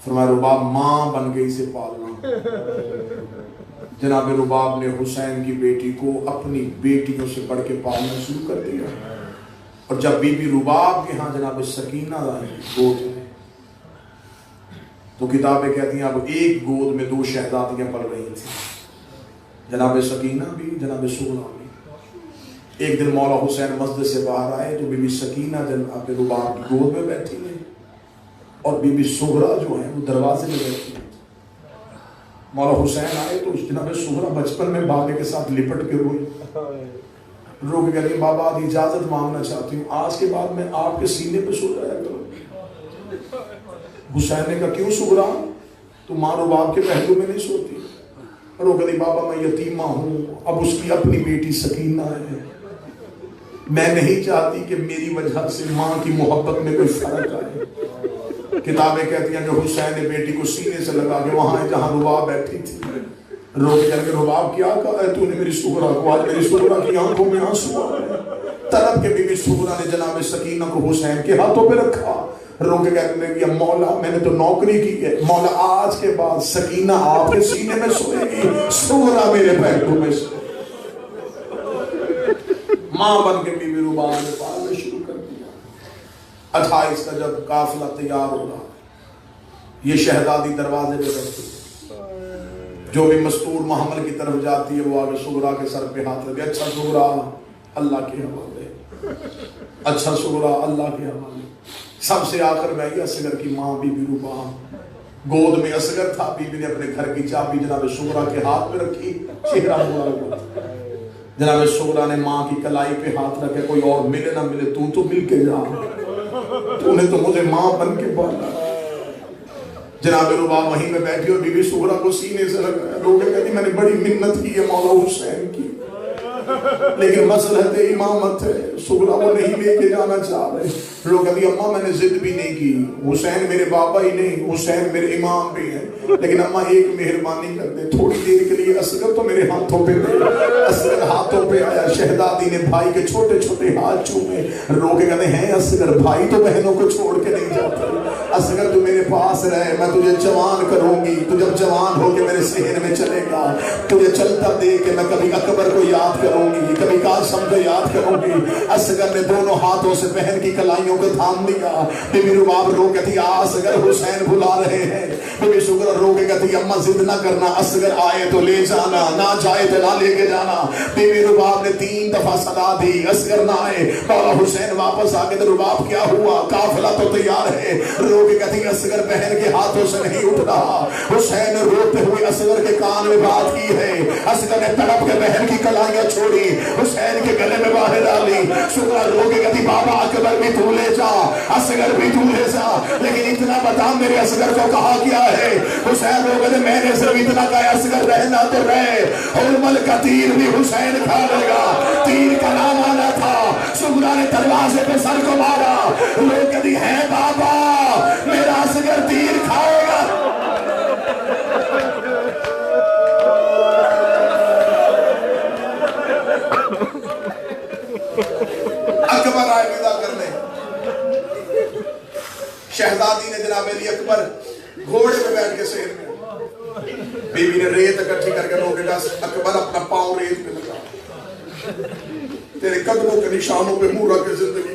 فرمایا رباب ماں بن گئی سے پالنا. جناب رباب نے حسین کی بیٹی کو اپنی بیٹیوں سے بڑھ کے پالنا شروع کر دیا. اور جب بی بی رباب کے ہاں جناب سکینہ آئی گود میں, تو کتابیں کہتی ہیں اب ایک گود میں 2 شہزادیاں پل رہی تھیں, جناب سکینہ بھی جناب صغریٰ بھی. ایک دن مولا حسین مسجد سے باہر آئے تو بی بی سکینہ جناب رباب کی گود میں بیٹھی ہے اور بی بی صغریٰ جو ہے وہ دروازے میں بیٹھی ہے. مولا حسین آئے تو جناب صغریٰ بچپن میں بابے کے ساتھ لپٹ کے روئی, رو کے کہہ رہی بابا آج اجازت مانگنا چاہتی ہوں, آج کے بعد میں آپ کے سینے پہ سو جایا کروں. حسین نے کہا کیوں صغریٰ, تو ماں رباب کے پہلو میں نہیں سوتی. اور وہ کہتی بابا میں یتیمہ ہوں, اب اس کی اپنی بیٹی سکینہ ہے, میں نہیں چاہتی کہ میری وجہ سے ماں کی محبت میں کوئی فرق آئے. کتابیں کہتی ہیں کہ حسین نے بیٹی کو سینے سے لگا کے وہاں جہاں رباب بیٹھی تھی رو کے کہہ کے رباب کیا کہا ہے تو نے میری صغریٰ کو, آج میری صغریٰ کی آنکھوں میں آنسو آ رہے ہیں. طرف کے بی بی صغریٰ نے جناب سکینہ کو حسین کے ہاتھوں پہ رکھا, رو کے کہنے لگی مولا میں نے تو نوکری کی ہے, مولا آج کے بعد سکینہ آپ کے سینے میں سوئے گی, صغریٰ میرے پہلو میں سوئے. ماں بن کے بی بی رباب نے پالنا شروع کر دیا. 28 کا جب قافلہ تیار ہو رہا, یہ شہزادی دروازے پہ بیٹھی, جو بھی مستور محمل کی طرف جاتی ہے وہ آگے صغریٰ کے سر پہ ہاتھ لگے, اچھا صغریٰ اللہ کے حوالے, اچھا صغریٰ اللہ کے حوالے. سب سے آخر میں اصغر کی ماں بی بی رباب گود میں اصغر تھا، بیوی نے اپنے گھر کی چابی جناب سغرا کے ہاتھ میں رکھی، چہرہ مبارک ہوا۔ جناب سغرا نے ماں کی کلائی پہ ہاتھ رکھے، کوئی اور ملے نہ ملے تو مل کے جا، تو نے تو مجھے ماں بن کے پالا۔ جناب رباب وہیں میں بیٹھی اور بیوی سغرا کو سینے سے لگایا، لوگ کہتی میں نے بڑی منت کی ہے مولا حسین کی، لیکن مسئلہ امامت ہے، سغرا وہ نہیں لے کے جانا چاہ رہے۔ لوگ کہتی اماں میں نے ضد بھی نہیں کی، حسین میرے بابا ہی نہیں، حسین میرے امام بھی ہیں، لیکن اماں ایک مہربانی کر دے، تھوڑی دیر کے لیے اصغر تو میرے ہاتھوں پہ دے۔ اصغر ہاتھوں پہ آیا، شہزادی نے بھائی کے چھوٹے چھوٹے ہاتھ چومے، رو کے کہتے ہیں اصغر بھائی تو بہنوں کو چھوڑ کے نہیں جاتے، اصغر تو میرے پاس رہے، میں تجھے جوان کروں گی، تو جب جوان ہو کے میرے صحن میں چلے گا، تجھے چلتا دیکھ کے میں کبھی اکبر کو یاد کروں گی، کبھی قاسم کو یاد کروں گی۔ اصغر نے دونوں ہاتھوں سے بہن کی کلائیوں کو تھام لیا۔ بیوی رباب رو کہتی اصغر حسین بلا رہے ہیں، بیوی سغرا رو کے کہتی اماں ضد نہ کرنا، اصغر آئے تو لے جانا، نہ جائے تو نہ لے کے جانا۔ بیوی رباب نے 3 دفعہ صدا دی، اصغر نہ آئے، مولا حسین واپس آ کے تو رباب کیا ہوا، قافلہ تو تیار ہے، رو کے کہتی اصغر بہن کے ہاتھوں سے نہیں اٹھ رہا۔ حسین روتے ہوئے اصغر کے کان میں بات کی ہے، اصغر نے تڑپ کے بہن کی کلائیاں چھوڑی، حسین کے گلے میں باہر ڈالی۔ سغرا رو کے کہتی بابا اکبر بھی تو لے جا، اصغر بھی تو لے جا، لیکن اتنا بتا میرے اصغر کو کہا کیا ہے۔ حسین رو کہتے میں نے صرف اتنا کہا اصغر رہنا تو رہے، حرمل کا تیر بھی حسین کھا لے گا، تیر کا نام آنا تھا۔ سغرا نے دروازے پہ سر کو مارا، لوگ کہتی ہے بابا میرا اصغر تیر کھائے گا۔ اکبر آئے ودا کرنے، شہزادی نے جناب علی اکبر گھوڑے پہ بیٹھ کے شہر میں، بیوی نے ریت اکٹھی کر کے روکے گا، اکبر اپنا پاؤں ریت پہ لگا، تیرے قدموں کے نشانوں پہ منہ رکھ کے زندگی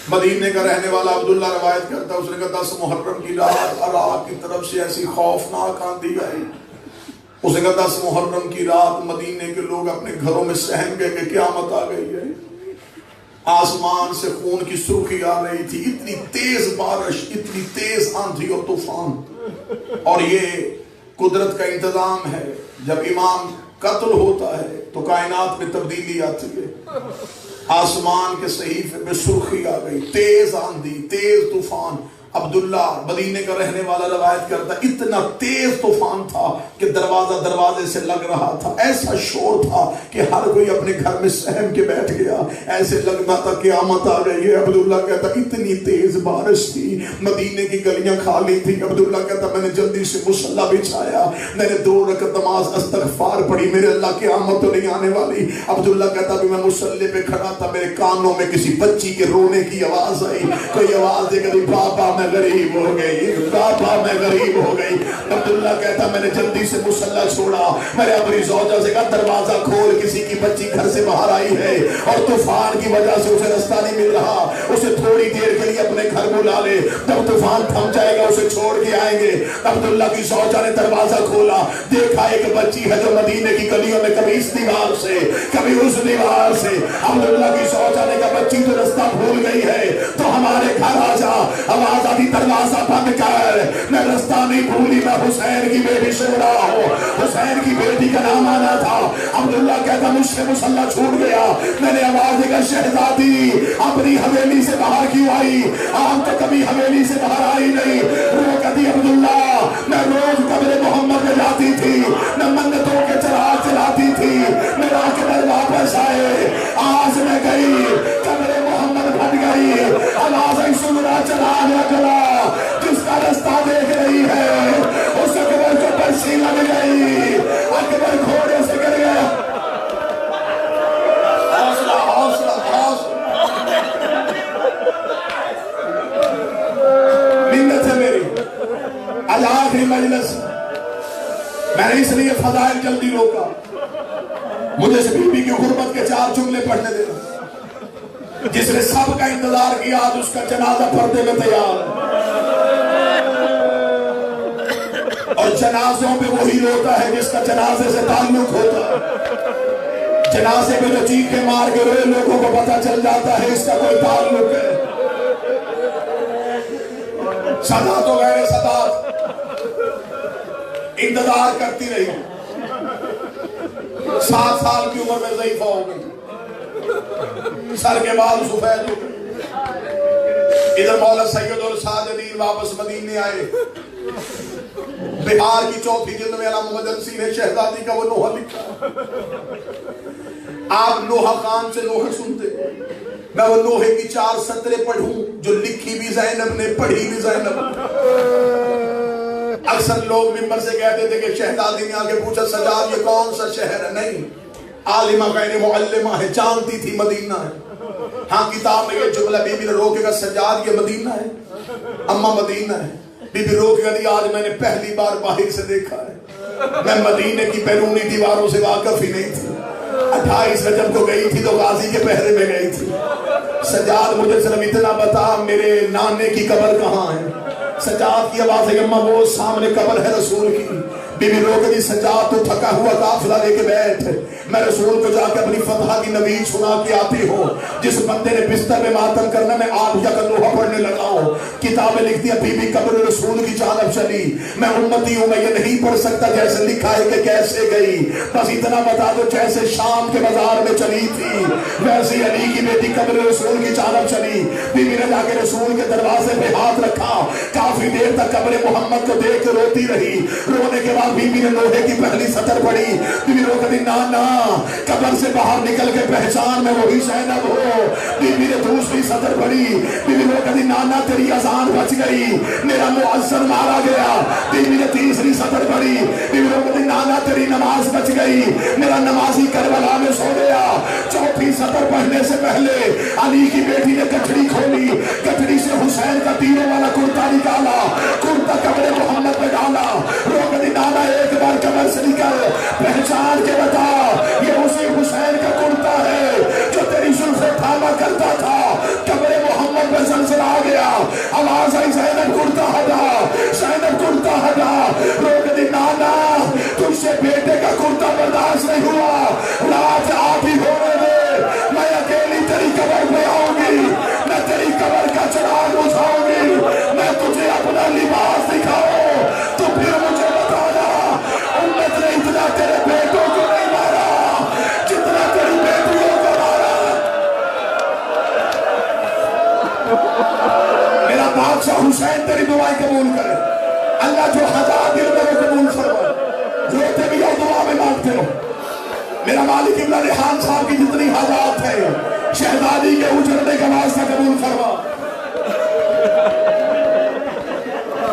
مدینے کا رہنے والا عبداللہ روایت کرتا ہے، اس نے کہا 10 محرم کی رات عراق کی طرف سے ایسی خوفناک آندھی آئی، اس نے کہا 10 محرم کی رات مدینے کے لوگ اپنے گھروں میں سہم گئے کہ قیامت آ گئی ہے۔ آسمان سے خون کی سرخی آ رہی تھی، اتنی تیز بارش، اتنی تیز آندھی اور طوفان، اور یہ قدرت کا انتظام ہے، جب امام قتل ہوتا ہے تو کائنات میں تبدیلی آتی ہے۔ آسمان کے صحیفے میں سرخی آ گئی، تیز آندھی، تیز طوفان۔ عبداللہ مدینے کا رہنے والا روایت کرتا اتنا تیز طوفان تھا کہ دروازہ دروازے سے لگ رہا تھا، ایسا شور تھا کہ ہر کوئی اپنے گھر میں سہم کے بیٹھ گیا، ایسے لگتا تھا قیامت آ گئی ہے۔ عبداللہ کہتا اتنی تیز بارش تھی، مدینے کی گلیاں خالی تھی۔ عبداللہ کہتا میں نے جلدی سے مصلی بچھایا، میں نے 2 رکعت نماز استغفار پڑھی، میرے اللہ قیامت تو نہیں آنے والی۔ عبداللہ کہتا بھی میں مصلی پہ کھڑا تھا، میرے کانوں میں کسی بچی کے رونے کی آواز آئی، کوئی آواز دے کر بابا میں غریب ہو گئی، بابا میں غریب ہو گئی۔ عبداللہ کہتا میں نے جلدی سے مصلی چھوڑا، میں نے اپنی زوجہ سے کہا دروازہ کھول، کسی کی بچی گھر سے باہر آئی ہے اور طوفان کی وجہ سے اسے رستہ نہیں مل رہا، اسے تھوڑی دیر کے لیے اپنے گھر بلا لے، جب طوفان تھم جائے گا اسے چھوڑ کے آئیں گے۔ عبداللہ کی زوجہ نے دروازہ کھولا، دیکھا ایک بچی ہے جو مدینے کی گلیوں میں کبھی اس دیوار سے کبھی اس دیوار سے۔ عبداللہ کی زوجہ نے کہا بچی تو رستہ بھول گئی ہے تو ہمارے گھر آ جا۔ آواز آتی دروازہ بند کر، میں رستہ نہیں بھولی، میں حسین کی بیٹی سغرا ہوں، حسین کی بیٹی کا نام آنا تھا۔ عبداللہ کہتا مجھ سے مصلی چھوٹ گیا، میں نے آواز دے کر شہزادی اپنی حویلی سے باہر کیوں آئی؟ آپ تو کبھی حویلی سے باہر آئی نہیں۔ وہ کہتی عبداللہ میں روز قبر محمد میں جاتی تھی، میں منتوں کے چراغ چلاتی تھی، میرا قبر واپس آئے، آج میں گئی قبر محمد بن گئی، آواز آئی سغرا چلا گیا چلا، جس کا رستہ دیکھ رہی ہے اس اکبر کو پرسی لگ گئی، اکبر گھوڑے سے گر گیا۔ حوصلہ حوصلہ حوصلہ، منت ہے میری آج آخری مجلس، میں نے اس لیے فضائل جلدی روکا، مجھے سے بی بی کی غربت کے 4 جملے پڑھنے دینا۔ جس نے سب کا انتظار کیا آج اس کا جنازہ پردے میں تیار ہے، اور جنازوں پہ وہی روتا ہے جس کا جنازے سے تعلق ہوتا ہے۔ جنازے پہ جو چیخے مار کے روئے لوگوں کو پتہ چل جاتا ہے اس کا کوئی تعلق ہے۔ سادات و غیر سادات انتظار کرتی رہی، 7 سال کی عمر میں ضعیفہ ہو گئی، سر کے بال سفید ہو گئے۔ ادھر مولا سید الساجدین واپس مدینے آئے۔ بہار کی 4 جلد میں علامہ مجلسی نے شہزادی کا وہ نوحہ لکھا۔ آپ نوحہ خان سے نوحہ سنتے، میں وہ نوحے کی 4 سطریں پڑھوں جو لکھی بھی زینب نے، پڑھی بھی زینب۔ اکثر لوگ ممبر سے کہتے تھے کہ شہزادی نے آگے پوچھا سجاد یہ کون سا شہر ہے؟ نہیں، عالمہ غیر معلمہ ہے، جانتی تھی مدینہ ہے۔ ہاں کتاب میں یہ جملہ بی بی نے روکے گا سجاد یہ مدینہ ہے، اماں مدینہ ہے۔ بی بی روکے گا آج میں نے پہلی بار باہر سے دیکھا ہے، میں مدینے کی بیرونی دیواروں سے واقف ہی نہیں تھی۔ 28 رجب کو گئی تھی تو غازی کے پہرے میں گئی تھی۔ سجاد مجھے صرف اتنا بتا میرے نانے کی قبر کہاں ہے؟ سجاد کی آواز ہے اماں وہ سامنے قبر ہے رسول کی۔ بی بی روکے گی سجاد تو تھکا ہوا قافلہ لے کے بیٹھ، میں رسول کو جا کے اپنی فتح کی نوید سنا کے آتی ہوں۔ جس بندے نے بستر میں ماتم کرنا میں آپ یا کا نوحہ پڑھنے لگا ہوں۔ کتابیں لکھتی ہیں بی بی قبر رسول کی جانب چلی، میں امتی ہوں میں یہ نہیں پڑھ سکتا جیسے لکھا ہے کہ کیسے گئی، بس اتنا بتا دو جیسے شام کے بازار میں چلی تھی ویسے علی کی بیٹی قبر رسول کی جانب چلی۔ بی بی نے جا کے رسول کے دروازے پہ ہاتھ رکھا، کافی دیر تک قبر محمد کو دیکھ کے روتی رہی۔ رونے کے بعد بی بی نے لوہے کی پہلی سطر پڑھی۔ بی بی رو کہتی نانا قبر سے باہر نکل کے پہچان میں وہی زینب ہو۔ بی بی نے دوسری سطر پڑھی۔ بی بی رو کہتی نانا تیری اذان بچ گئی، میرا مؤذن مارا گیا۔ بی بی نے تیسری سطر پڑھی۔ بی بی رو کہتی نانا تیری نماز بچ گئی، میرا نمازی کربلا میں سو گیا۔ چوتھی سطر پڑھنے سے پہلے علی کی بیٹی نے گٹھڑی کھولی، گٹھڑی سے حسین کا تیروں والا کرتا نکالا، کرتا قبر محمد پہ ڈالا۔ رو کہتی نانا ایک بار قبر سے نکل پہچان کے بتا یہ اسی حسین کا کرتا ہے جو تیری زلفیں تھاما کرتا تھا۔ قبر محمد پہ زلزلہ آ گیا، آواز آئی زینب کرتا ہٹا، زینب کرتا ہٹا۔ رو کہتی نانا تجھ سے بیٹے کا کرتا برداشت نہیں ہوا، رات آپ ہی ہونے دے، میں اکیلی تیری قبر پہ آؤں گی، میں تیری قبر کا چراغ بجھاؤں گی، میں تجھے اپنا لباس دکھاؤں تو پھر مجھے امت نے اتنا تیرے بیٹوں کو نہیں مارا جتنا تیری بیٹیوں کو مارا۔ میرا بادشاہ حسین تیری دعائیں قبول کرے، اللہ جو حاجات دل میں قبول فرمائے، روتے بھی اور دعا میں مانگتے ہو۔ میرا مالک ابن ریحان صاحب کی جتنی حاجات ہے شہزادی کے اجڑنے کا واسطہ قبول فرما۔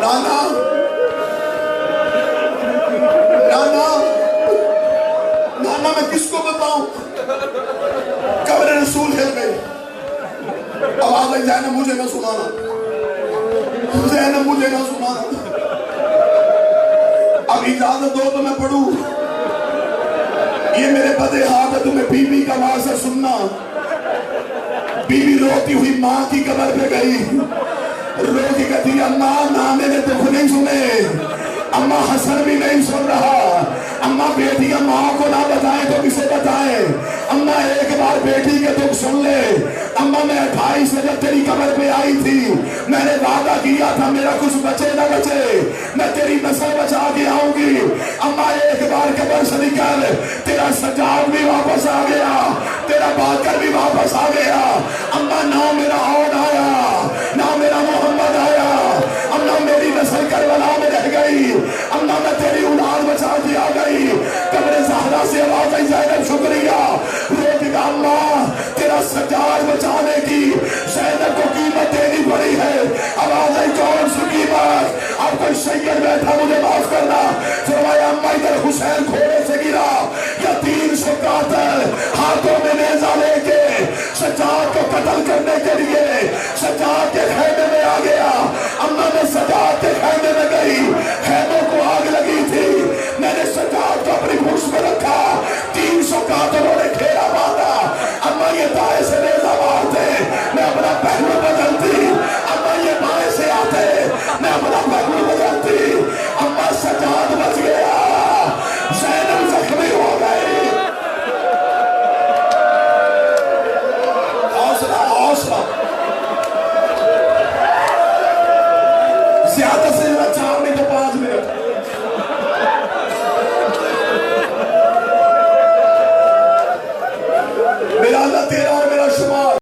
نانا نانا میں کس کو بتاؤں؟ قبر رسول ہل گئی، آواز ہے زینب مجھے نہ سنانا، زینب مجھے نہ سنانا، اب اجازت دو تو میں پڑھوں۔ یہ میرے بدے ہاتھ ہے تمہیں بی بی کا واضح سننا۔ بی بی روتی ہوئی ماں کی قبر پہ گئی، رو کے کہتی اماں نانے نے دکھ نہیں سنے، اماں حسن بھی نہیں سن رہا، اماں بیٹیاں ماں کو نہ بتائیں تو کسے بتائیں، اماں ایک بار بیٹی کے دکھ سن لے، اماں میں 28 سے جب تیری قبر پہ آئی تھی میں نے وعدہ کیا تھا میرا کچھ بچے نہ بچے میں تیری نسل بچا کے آؤں گی، اماں ایک بار قبر سے نکل، تیرا سجاد بھی واپس آ گیا، تیرا باقر بھی واپس آ گیا، اماں نہ میرا عود آیا نہ میرا محمد آیا، اماں میری نسل کربلا میں رہ گئی، اماں میں تیری اولاد بچا دیا